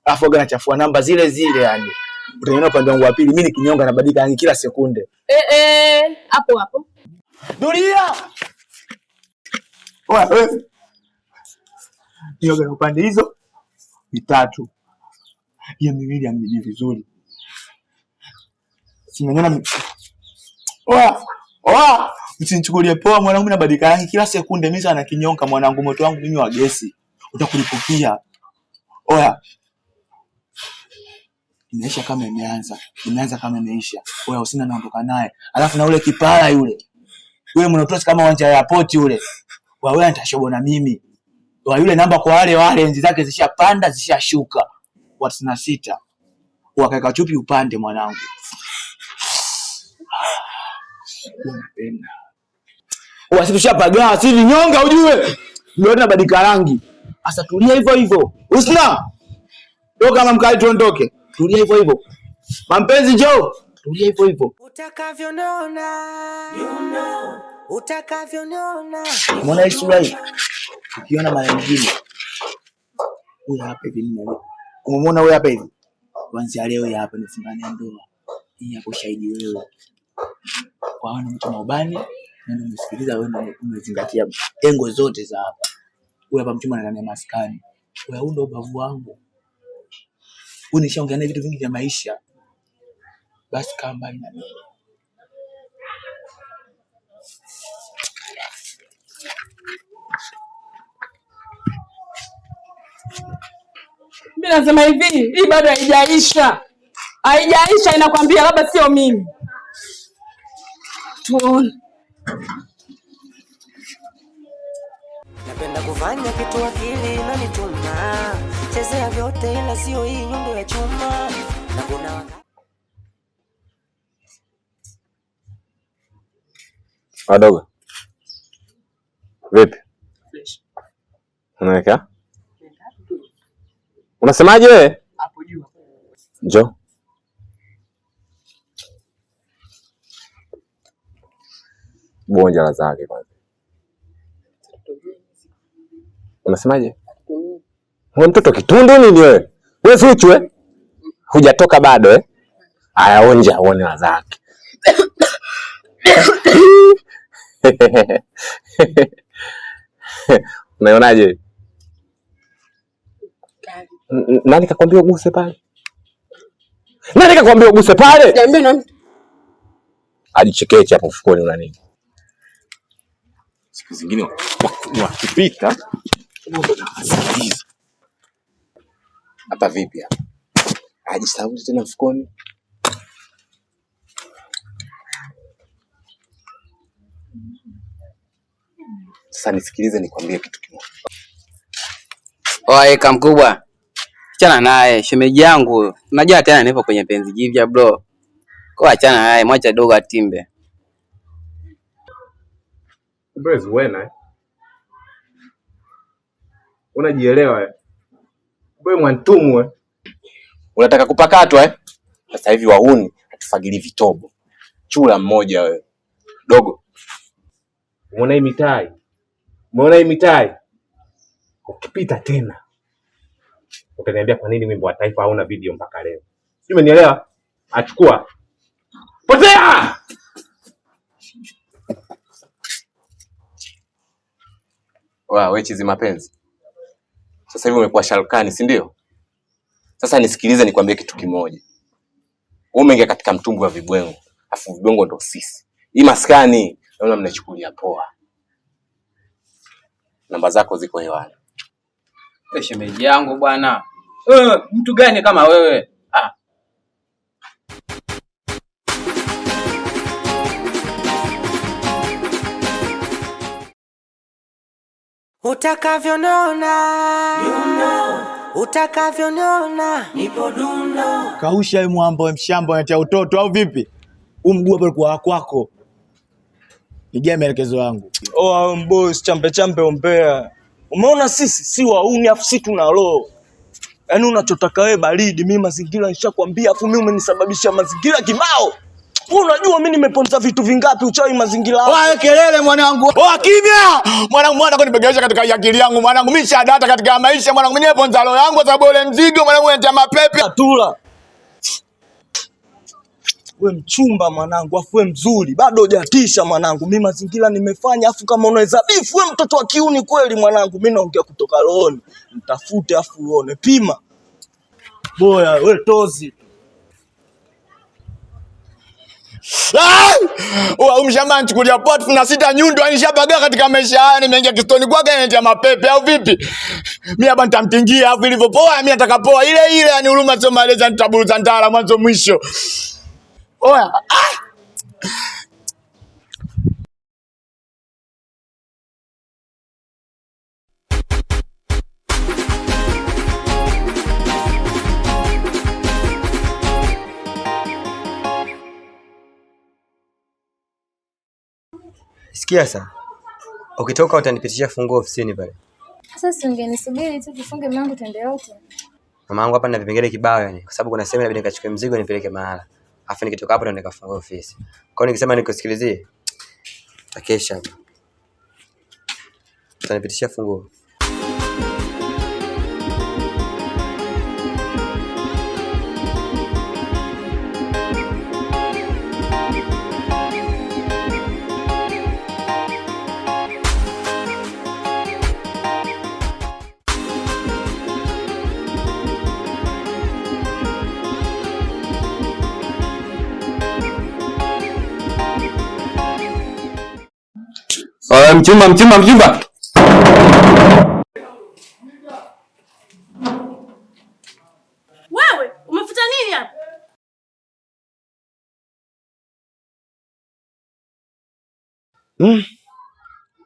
Alafu waga nachafua namba zile zile yani. Utaniona upande wangu wa pili mimi nikinyonga nabadilika rangi kila sekunde. Hapo. Dunia. Wewe. Yoga upande hizo mitatu. Hiyo miwili amejiji vizuri. Simanyana msinichukulie poa mwanangu nabadilika rangi kila sekunde mimi sana kinyonga mwanangu moto wangu mimi wa gesi. Utakulipukia. Inaisha kama imeanza kama imeisha. Usina naondoka naye. Alafu na ule kipara yule mnotosi kama uwanja ya airport yule. Wewe nitashobo na mimi. Yule namba kwa wale enzi zake zishapanda zishashuka. Watu 96. Wakaeka chupi upande mwanangu. Unapenda. Wasitushapagawa, si vinyonga ujue. Ndio tunabadilika rangi. Asa tulia hivyo. Husna. Ndio kama mkali tuondoke. Tulia hivyo. Mampenzi njoo. Tulia hivyo. Utakavyoniona. Utakavyoniona. Mbona sura hii? Ukiona mara nyingine. Huyu hapa hivi nini? Umemwona huyu hapa hivi? Kuanzia leo hapa nifungane ndoa. Hii hapo shahidi wewe. Kwa wana mtu na ubani na nimesikiliza wewe na umezingatia engo zote za hapa. Huyu hapa mchuma ndani ya maskani. Wewe ndo ubavu wangu. Unishaongea na vitu vingi vya maisha. Basi kaa mbali na mimi. Mimi nasema hivi, hii bado haijaisha. Haijaisha inakwambia labda sio mimi. Tuone. Napenda kufanya kitu akili na nituma. Chezea vyote ila sio hii nyundo ya chuma. Na kuna wakati Wadogo. Vipi? Unaelekea? Unasemaje wewe? Hapo juu. Njoo. Bonja la zake kwanza. Unasemaje? Wewe mtoto kitundu nini wewe? Wewe Zuchu hujatoka bado Aya onja uone la zake. Unaionaje? Nani kakwambia uguse pale? Nani kakwambia uguse pale? Niambie na mtu. Ajichekeche hapo mfukoni una nini? Siku zingine wakipita hapa vipi hapa? Ajisahau tena mfukoni. Sasa nisikilize nikwambie kitu kimoja. Oe kamkubwa. Achana naye, shemeji yangu. Unajua tena nipo kwenye penzi jipya bro. Kwa achana naye, mwacha dogo atimbe. Bro, wewe unajielewa wewe mwantumu unataka kupakatwa Sasa hivi wahuni hatufagili vitobo. Chula mmoja wewe. Dogo. Umeona hii mitai? Umeona hii mitai? Ukipita tena utaniambia kwa nini wimbo wa taifa hauna video mpaka leo. Sio umenielewa? Achukua. Potea! Wewe chizi mapenzi. Sasa hivi umekuwa shalkani, si ndio? Sasa nisikilize nikwambie kitu kimoja. Wewe umeingia katika mtumbu wa vibwengo. Afu vibwengo ndo sisi. Hii maskani naona mnachukulia poa. Namba zako ziko hewani. Shemeji yangu bwana. Mtu gani kama wewe? Utakavyoniona utakavyoniona nipo dundo. Kausha mwambo mshamba unatia utoto au vipi? Mguu hapo kwa kwako. Nigia maelekezo yangu. Oh boss, chambe ombea. Umeona sisi si wauni afu sisi tuna roho. Yaani unachotaka wewe baridi, mimi mazingira nishakwambia afu mimi umenisababishia mazingira kibao. Wewe unajua mimi nimeponza vitu vingapi uchawi mazingira hapo. Wewe kelele mwanangu. Kimya. Mwanangu nibegesha katika akili yangu mwanangu. Mimi shadata katika maisha mwanangu. Mimi nimeponza roho yangu sababu ile mzigo mwanangu unatia mapepe. Atula. We mchumba mwanangu, afu we mzuri, bado hujatisha mwanangu. Mimi mazingira nimefanya, afu kama unaweza bifu we mtoto wa kiuni kweli mwanangu. Mimi naongea kutoka rohoni. Mtafute afu uone, pima. Boya, we tozi. Mshamba nichukulia poa na sita nyundo anishabaga katika maisha haya nimeingia kistoni kwake anatia mapepe au vipi? Mimi hapa nitamtingia afu ilivyopoa mimi atakapoa ile yani huruma sio maleza nitaburuza ndala mwanzo mwisho. Oya. Sikia sasa. Ukitoka utanipitishia funguo ofisini pale. Sasa ungenisubiri tu tufunge mlango twende wote. Mama yangu hapa na vipengele kibao yani, kwa sababu kuna sehemu inabidi nikachukue mzigo nipeleke mahala. Afu nikitoka hapo ndo nikafungua ofisi. Kwa hiyo nikisema nikusikilizie, utakesha. Utanipitishia funguo. Mchumba. Wewe, umefuta nini hapa?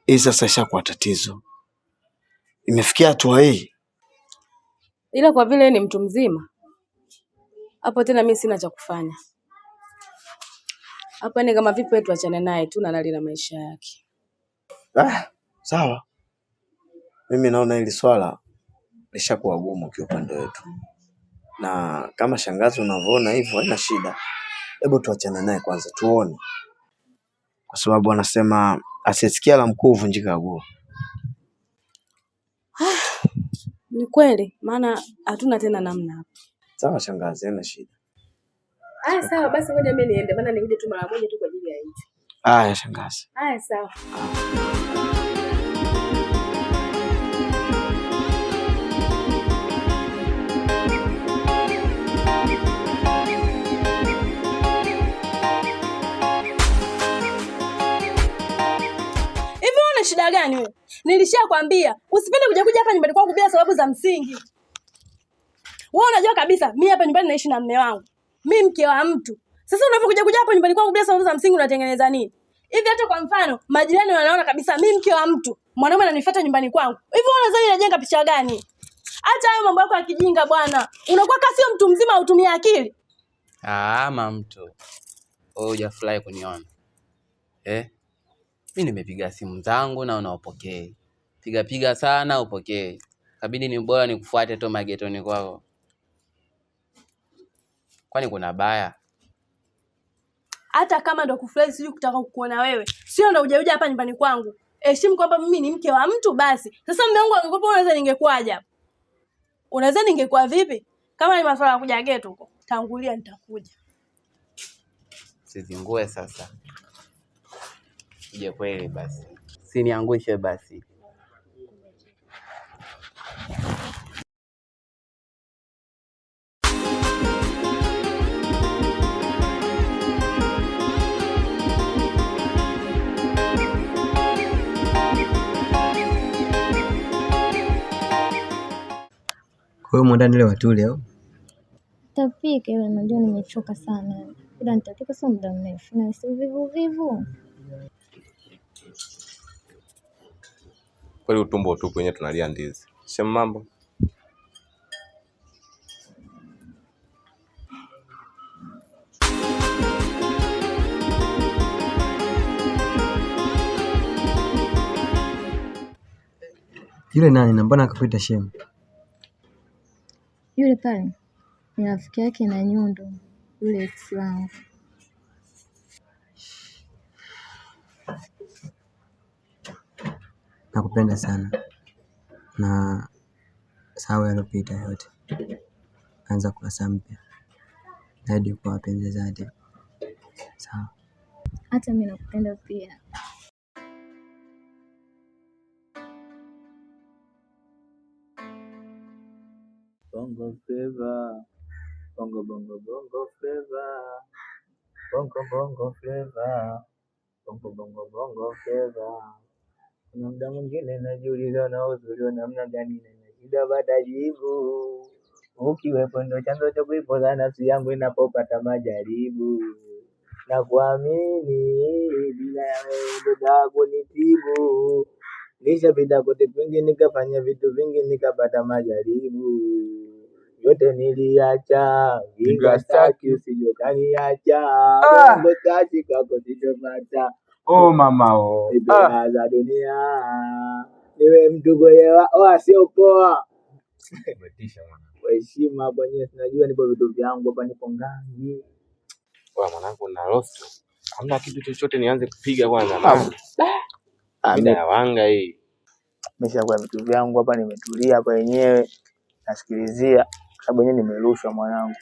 Hii sasa ishakuwa tatizo. Imefikia hatua hii. Ila kwa vile ni mtu mzima, hapo tena mimi sina cha kufanya. Hapa ni kama vipi wetu achane naye tu na nali na maisha yake. Sawa. Mimi naona hili swala lishakuwa gumu kwa upande wetu. Na kama shangazi unavyoona hivyo haina shida. Hebu tuachane naye kwanza tuone. Kwa sababu anasema asisikia la mkuu vunjika guu. Ni kweli, maana hatuna tena namna hapa. Sawa shangazi, haina shida. Sawa basi ngoja mimi niende, maana nirudi tu mara moja tu kwa ajili ya hicho. Haya shangazi. Sawa. Una shida gani wewe? Nilishakwambia usipende kuja hapa nyumbani kwangu bila sababu za msingi. Wewe unajua kabisa mimi hapa nyumbani naishi na mume wangu. Mimi mke wa mtu. Sasa unapokuja hapa nyumbani kwangu bila sababu za msingi unatengeneza nini? Hivi hata kwa mfano majirani wanaona kabisa mimi mke wa mtu, mwanaume ananifuata nyumbani kwangu. Hivi unadhani najenga picha gani? Hata hayo mambo yako ya kijinga bwana. Unakuwa kasi sio mtu mzima utumie akili. Mtu. Wewe hujafurahi kuniona. Mimi nimepiga simu zangu na unaopokea. Piga sana upokee. Kabidi ni bora nikufuate tu magetoni kwako. Kwani kuna baya? Hata kama ndo kufurahi siju kutaka kukuona wewe. Sio ndo ujaja hapa nyumbani kwangu. Heshimu kwamba mimi ni mke wa mtu basi. Sasa mume wangu angekuwa unaweza ningekuaje hapa? Unaweza ningekuwa vipi? Kama ni masuala ya kuja geto huko. Tangulia nitakuja. Sizingue sasa. Uje kweli basi. Siniangushe basi. Kwa hiyo mwandani leo watule au? Tapika ile najua nimechoka sana. Ila nitapika sio muda mrefu na si vivu. Kweli utumbo tu kwenye tunalia ndizi. Sema mambo. Yule nani na mbona akakuita shemu? Yule pale ni rafiki yake na Nyundo, yule ex wangu. Nakupenda sana na sawa yalopita yote, anza kurasa mpya hadi kwa wapenzi zake. Sawa. Hata mimi nakupenda pia. Bongo Flava, bongo bongo bongo Flava, bongo bongo Flava, bongo bongo bongo Flava. Kuna muda mwingine najiuliza na uzuri wa namna gani na shida baada jibu. Ukiwepo ndo chanzo cha kuipoza nafsi yangu inapopata majaribu. Na kuamini bila ya wewe ndo dawa kunitibu. Nishapita kote kwingi nikafanya vitu vingi nikapata majaribu. Yote niliacha, inga staki usije ukaniacha. Bongo staki kwako sitopata. Oh mama oh. Ibada za dunia. Niwe mtu kwewa sio poa. Umetisha mwana. Heshima kwenye sinajua nipo vitu vyangu hapa nipo ngani. Wewe mwanangu na rosto. Hamna kitu chochote nianze kupiga kwanza mama. Mida ya wanga hii. Nimeshakuwa vitu vyangu hapa nimetulia hapa wenyewe. Nasikilizia sababu yenyewe nimerushwa mwanangu.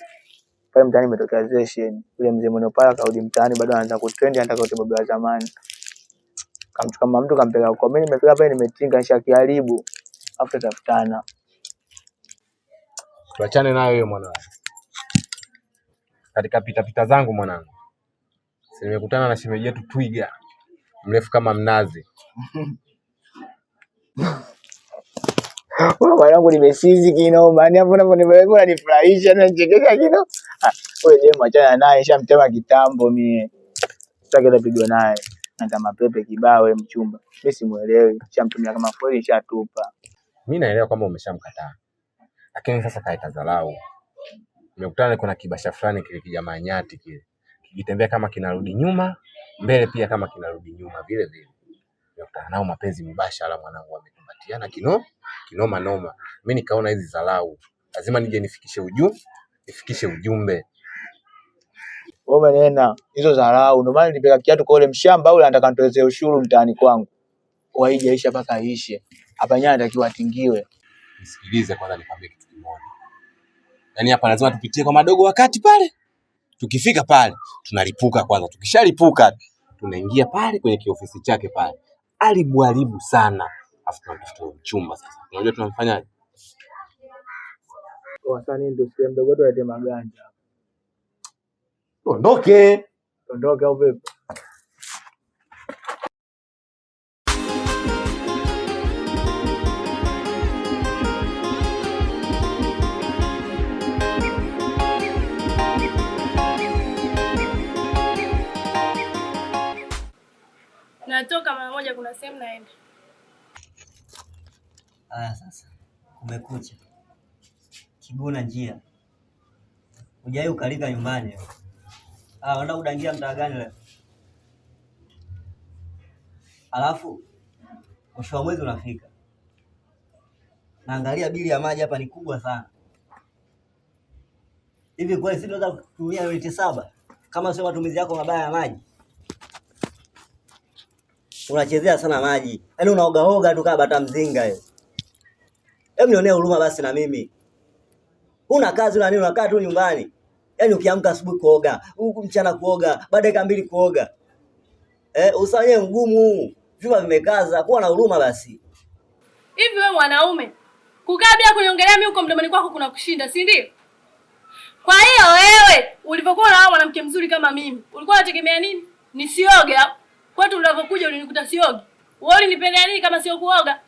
Pale mtaani imetokea session. Yule mzee Monopala kaudi mtaani bado anaanza kutrend anataka utibabu wa zamani. Kamchukua kama mtu kampeleka kwa mimi nimefika pale nimetinga nishakiharibu. Afu tutafutana. Tuachane nayo hiyo mwanangu. Katika pita zangu mwanangu. Nimekutana na shemeji yetu Twiga. Mrefu kama mnazi. Mwanangu nimesizi kinoma. Yaani hapo unavyoniweka unanifurahisha na nichekesha kinoma. Wewe demu achana naye shamtema kitambo mie. Sitaki kupigwa naye. Hata mapepe kibao wewe mchumba. Mimi simuelewi. Shamtumia kama kweli shatupa. Mimi naelewa kama umeshamkataa. Lakini sasa kaita dharau. Nimekutana kuna kibasha fulani kile kijamaa nyati kile. Kikitembea kama kinarudi nyuma, mbele pia kama kinarudi nyuma vile vile. Nimekutana nao mapenzi mbashara mwanangu wamekumbatiana kinoma noma. Mimi nikaona hizi dharau. Lazima nije nifikishe ujumbe. Wewe umenena hizo dharau. Ndio maana nilipeka kiatu kwa yule mshamba au anataka nitoeze ushuru mtaani kwangu. Haijaisha mpaka ishe. Hapa nyanya anatakiwa atingiwe. Nisikilize kwanza nikwambie kitu kimoja. Yaani hapa lazima tupitie kwa madogo wakati pale. Tukifika pale tunalipuka kwanza. Tukishalipuka tunaingia pale kwenye kiofisi chake pale. Alibu sana. Afu tunatafuta mchumba sasa. Unajua tunamfanyaje? Wasanii ndio sio mdogo wetu alete maganja. Ondoke au vipi? Natoka mara moja kuna sehemu naenda. Sasa. Kumekucha. Kiguna njia. Hujai ukalika nyumbani. Unaenda kudangia mtaa gani leo? Alafu mwisho wa mwezi unafika. Naangalia bili ya maji hapa ni kubwa sana. Hivi kweli si tunaweza kutumia uniti 7 kama sio matumizi yako mabaya ya maji? Unachezea sana maji. Yaani unaoga tu kama bata mzinga hiyo. Hebu nionee huruma basi na mimi. Una kazi una nini unakaa tu nyumbani? Yaani ukiamka asubuhi kuoga, huku mchana kuoga, baada ya 2 kuoga. Usanye mgumu. Vyuma vimekaza, kuwa na huruma basi. Hivi wewe mwanaume, kukaa bila kuniongelea mimi huko mdomoni kwako kuna kushinda, si ndio? Kwa hiyo wewe ulivyokuwa na mwanamke mzuri kama mimi, ulikuwa unategemea nini? Nisioge? Kwetu ulivyokuja ulinikuta sioge. Wewe ulinipendea nini kama sio kuoga?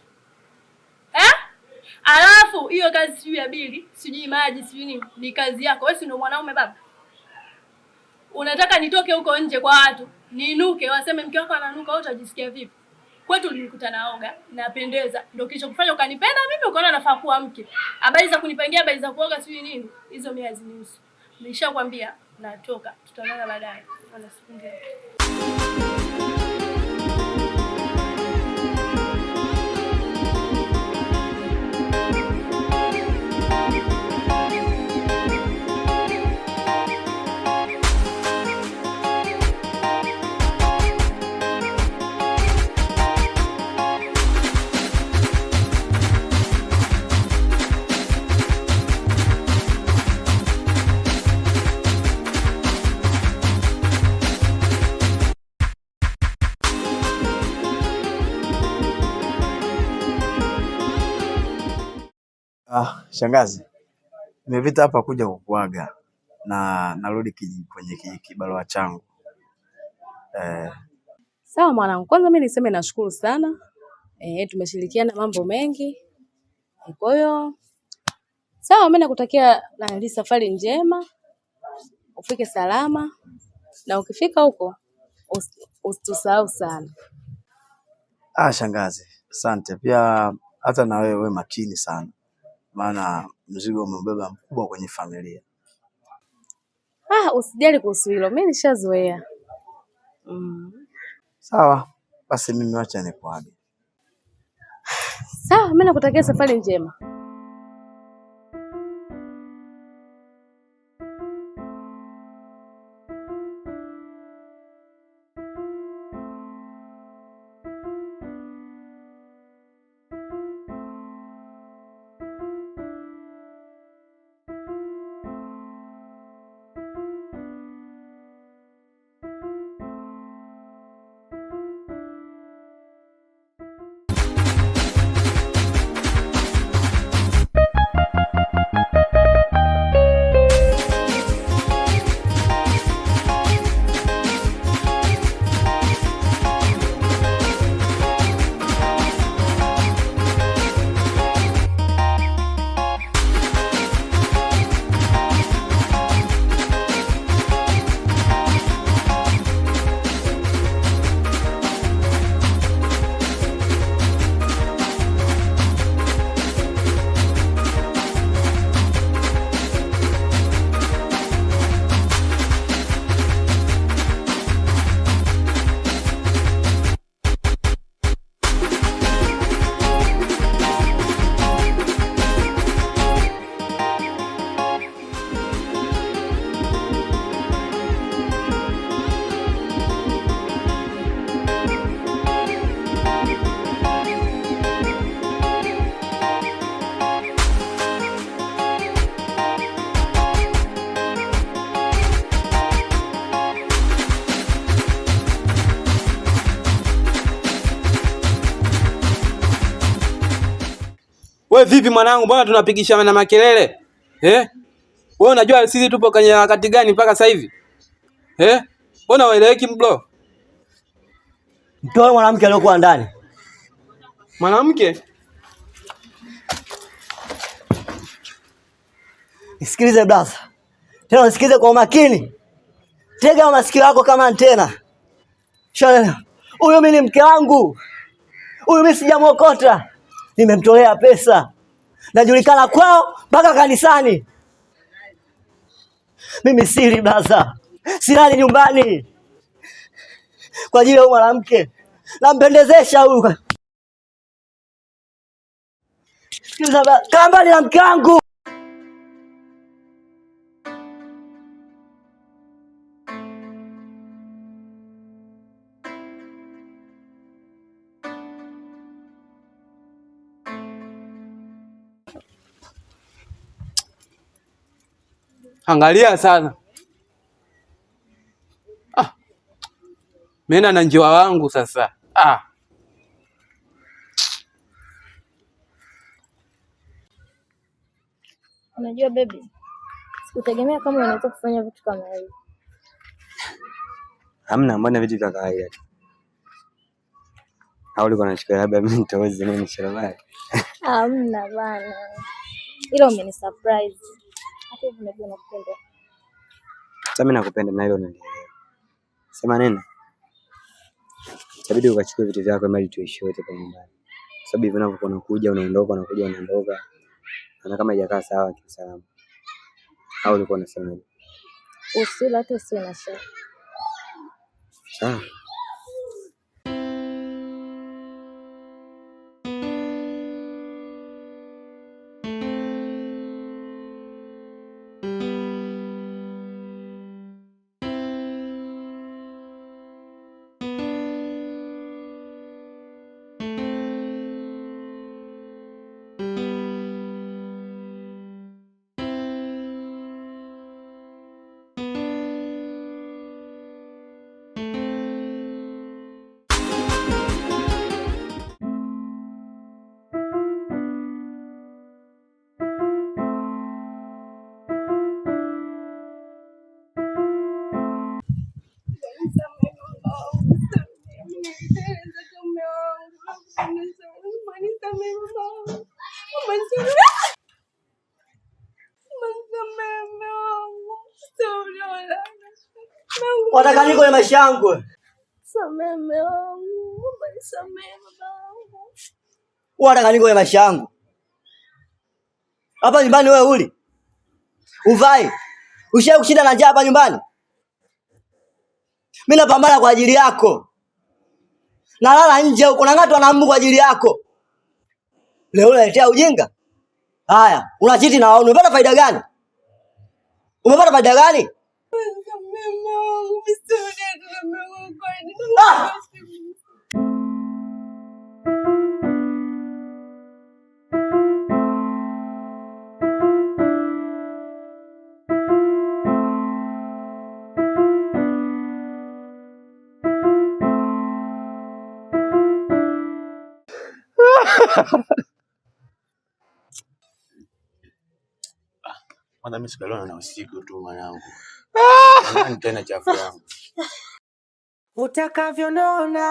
Alafu hiyo kazi sijui ya bili, sijui maji, sijui nini, ni kazi yako. Wewe si ndio mwanaume baba? Unataka nitoke huko nje kwa watu, niinuke waseme mke wako ananuka, wewe utajisikia vipi? Kwetu ulinikuta naoga, napendeza. Ndio kilichokufanya ukanipenda mimi ukaona nafaa kuwa mke. Habari za kunipangia, habari za kuoga sijui nini, hizo mimi hazinihusu. Nilishakwambia natoka. Tutaonana baadaye. Ana siku njema. Shangazi, nimepita hapa kuja kukuaga na narudi kwenye kibarua changu. Sawa mwanangu, kwanza mimi niseme nashukuru sana. Tumeshirikiana mambo mengi. Kwa hiyo sawa, mimi nakutakia safari njema. Ufike salama na ukifika huko usitusahau sana. Shangazi, asante. Pia hata na wewe makini sana. Maana mzigo umebeba mkubwa kwenye familia. Usijali kuhusu hilo. Mimi nishazoea. Sawa, basi mimi wacha nikuage. Sawa, mimi nakutakia safari njema. We vipi mwanangu, mbona tunapigishana na makelele? Wewe unajua sisi tupo kwenye wakati gani mpaka sasa hivi? Mbona ueleweki mblo? Mtoe mwanamke aliyokuwa ndani. Mwanamke? Nisikilize brother. Tena nisikilize kwa makini. Tega masikio yako kama antena. Shana. Huyo mimi ni mke wangu. Huyo mimi sijamwokota. Nimemtolea pesa. Najulikana kwao mpaka kanisani. Mimi siri brother. Silali nyumbani. Kwa ajili ya mwanamke. Nampendezesha huyu. Sikiliza brother, kaa mbali na mke wangu. Angalia sana. Mena na njiwa wangu sasa. Unajua baby, sikutegemea kama unaweza kufanya vitu kama hivi. Hamna, mbona vitu vya kawaida tu. Au ulikuwa unachukua labda mimi nitaweza nini shalabari? Hamna bana. Ilo umeni surprise. Hata hivi unajua nakupenda. Sasa mimi nakupenda na hilo nalielewa. Sema nini? Itabidi ukachukue vitu vyako ili tuishi wote kwa nyumbani. Kwa sababu hivi unavyokuwa unakuja unaondoka unakuja unaondoka. Na kama haijakaa sawa kiusalama. Au ulikuwa unasemaje? Usila hata sina shaka. Sawa. Wataka nini kwenye maisha yangu? Samehe mume wangu. Samehe babangu. Wataka nini kwenye maisha yangu? Hapa nyumbani wewe uli? Uvai? Ushawahi kushinda na njaa hapa nyumbani? Mimi napambana kwa ajili yako. Nalala nje huko nang'atwa na mbu kwa ajili yako. Leo unaletea ujinga? Haya, unachiti na wao. Umepata faida gani? Umepata faida gani? Kwanza mimi sikalona na usiku tu mwanangu. Nani tena chafu yangu. Utakavyoniona,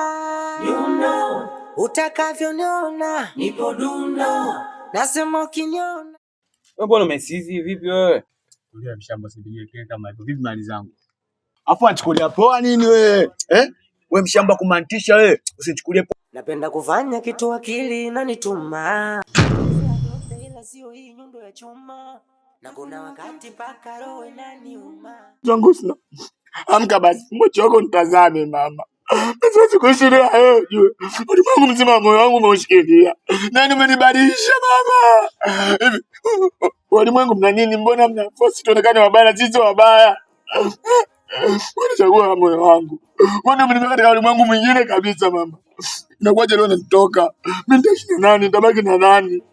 utakavyoniona, nipo dundo. Nasema ukiniona. Wewe mbona umesizi vipi wewe? Ndio mshamba sibijekea kama hivyo. Vipi mali zangu? Afu anachukulia poa nini wewe? Wewe mshamba kumantisha wewe. Usichukulie poa. Napenda kufanya kitu akili na nituma. Ila sio hii nyundo ya chuma. Na kuna wakati paka roho inaniuma. Zangu sina. Amka basi, mmoja wako nitazame mama. Siwezi kushiria wewe jue. Ulimwengu mzima moyo wangu umeushikilia. Nani umenibadilisha mama? Hivi ulimwengu mna nini? Mbona mna force tuonekane wabaya sisi wabaya? Unachagua moyo wangu. Wewe umenibeba katika ulimwengu mwingine kabisa mama. Inakuwaje leo nitoka? Mimi nitaishi na nani? Nitabaki na nani?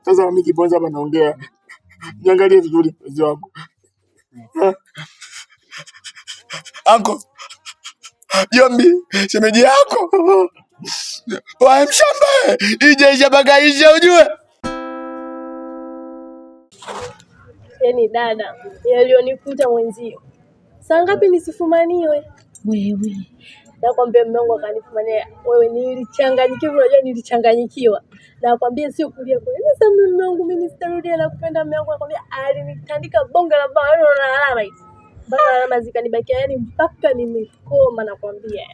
Sasa mimi kibonza hapa naongea. Niangalie vizuri mzee wangu. Anko. Jombi, shemeji yako. Wae mshamba. Ije bagaisha ujue. Yaani dada, yalionikuta mwenzio. Saa ngapi nisifumaniwe? Wewe. Nakwambia mume wangu akanifumania. Wewe nilichanganyikiwa, unajua nilichanganyikiwa. Nakwambia sio kulia kwa. Sasa mume wangu mimi sitarudia na kupenda mume wangu, nakwambia alinitandika bonga la bao, na alama hizi. Mpaka alama zikanibakia, yani mpaka nimekoma nakwambia.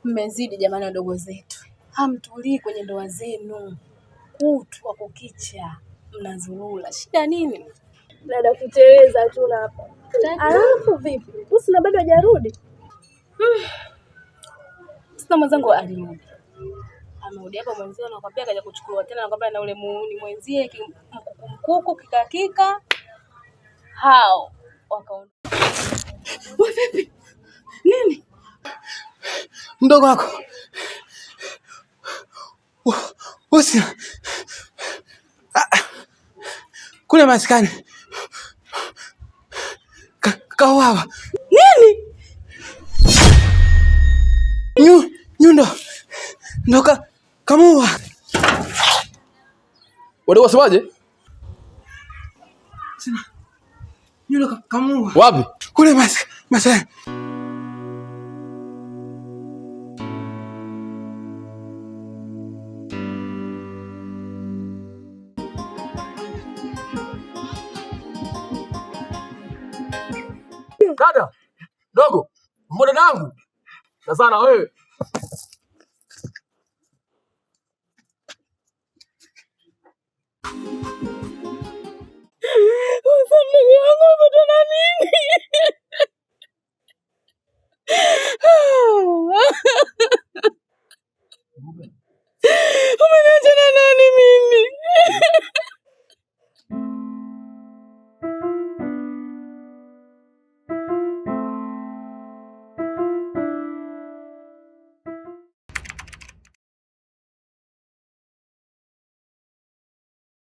Mmezidi jamani wadogo zetu. Hamtulii kwenye ndoa zenu. Kutwa kukicha mnazurula. Shida nini? Dada kuteleza tu hapa. Alafu vipi? Usina bado hajarudi? Sasa mwenzangu alirudi. Amerudi hapa mwenzio anakuambia kaja kuchukua tena, anakuambia na ule muuni mwenzie mkuku kikakika. Hao wakaona. Wewe vipi? Nini? Mdogo wako. Usi. Kule maskani. Kawawa. Nini? Nyundo. Ndoka kamua. Wadogo wasemaje? Nyundo kamua. Wapi? Kule maskani. Dada, dogo, mbona dangu? Na sana wewe.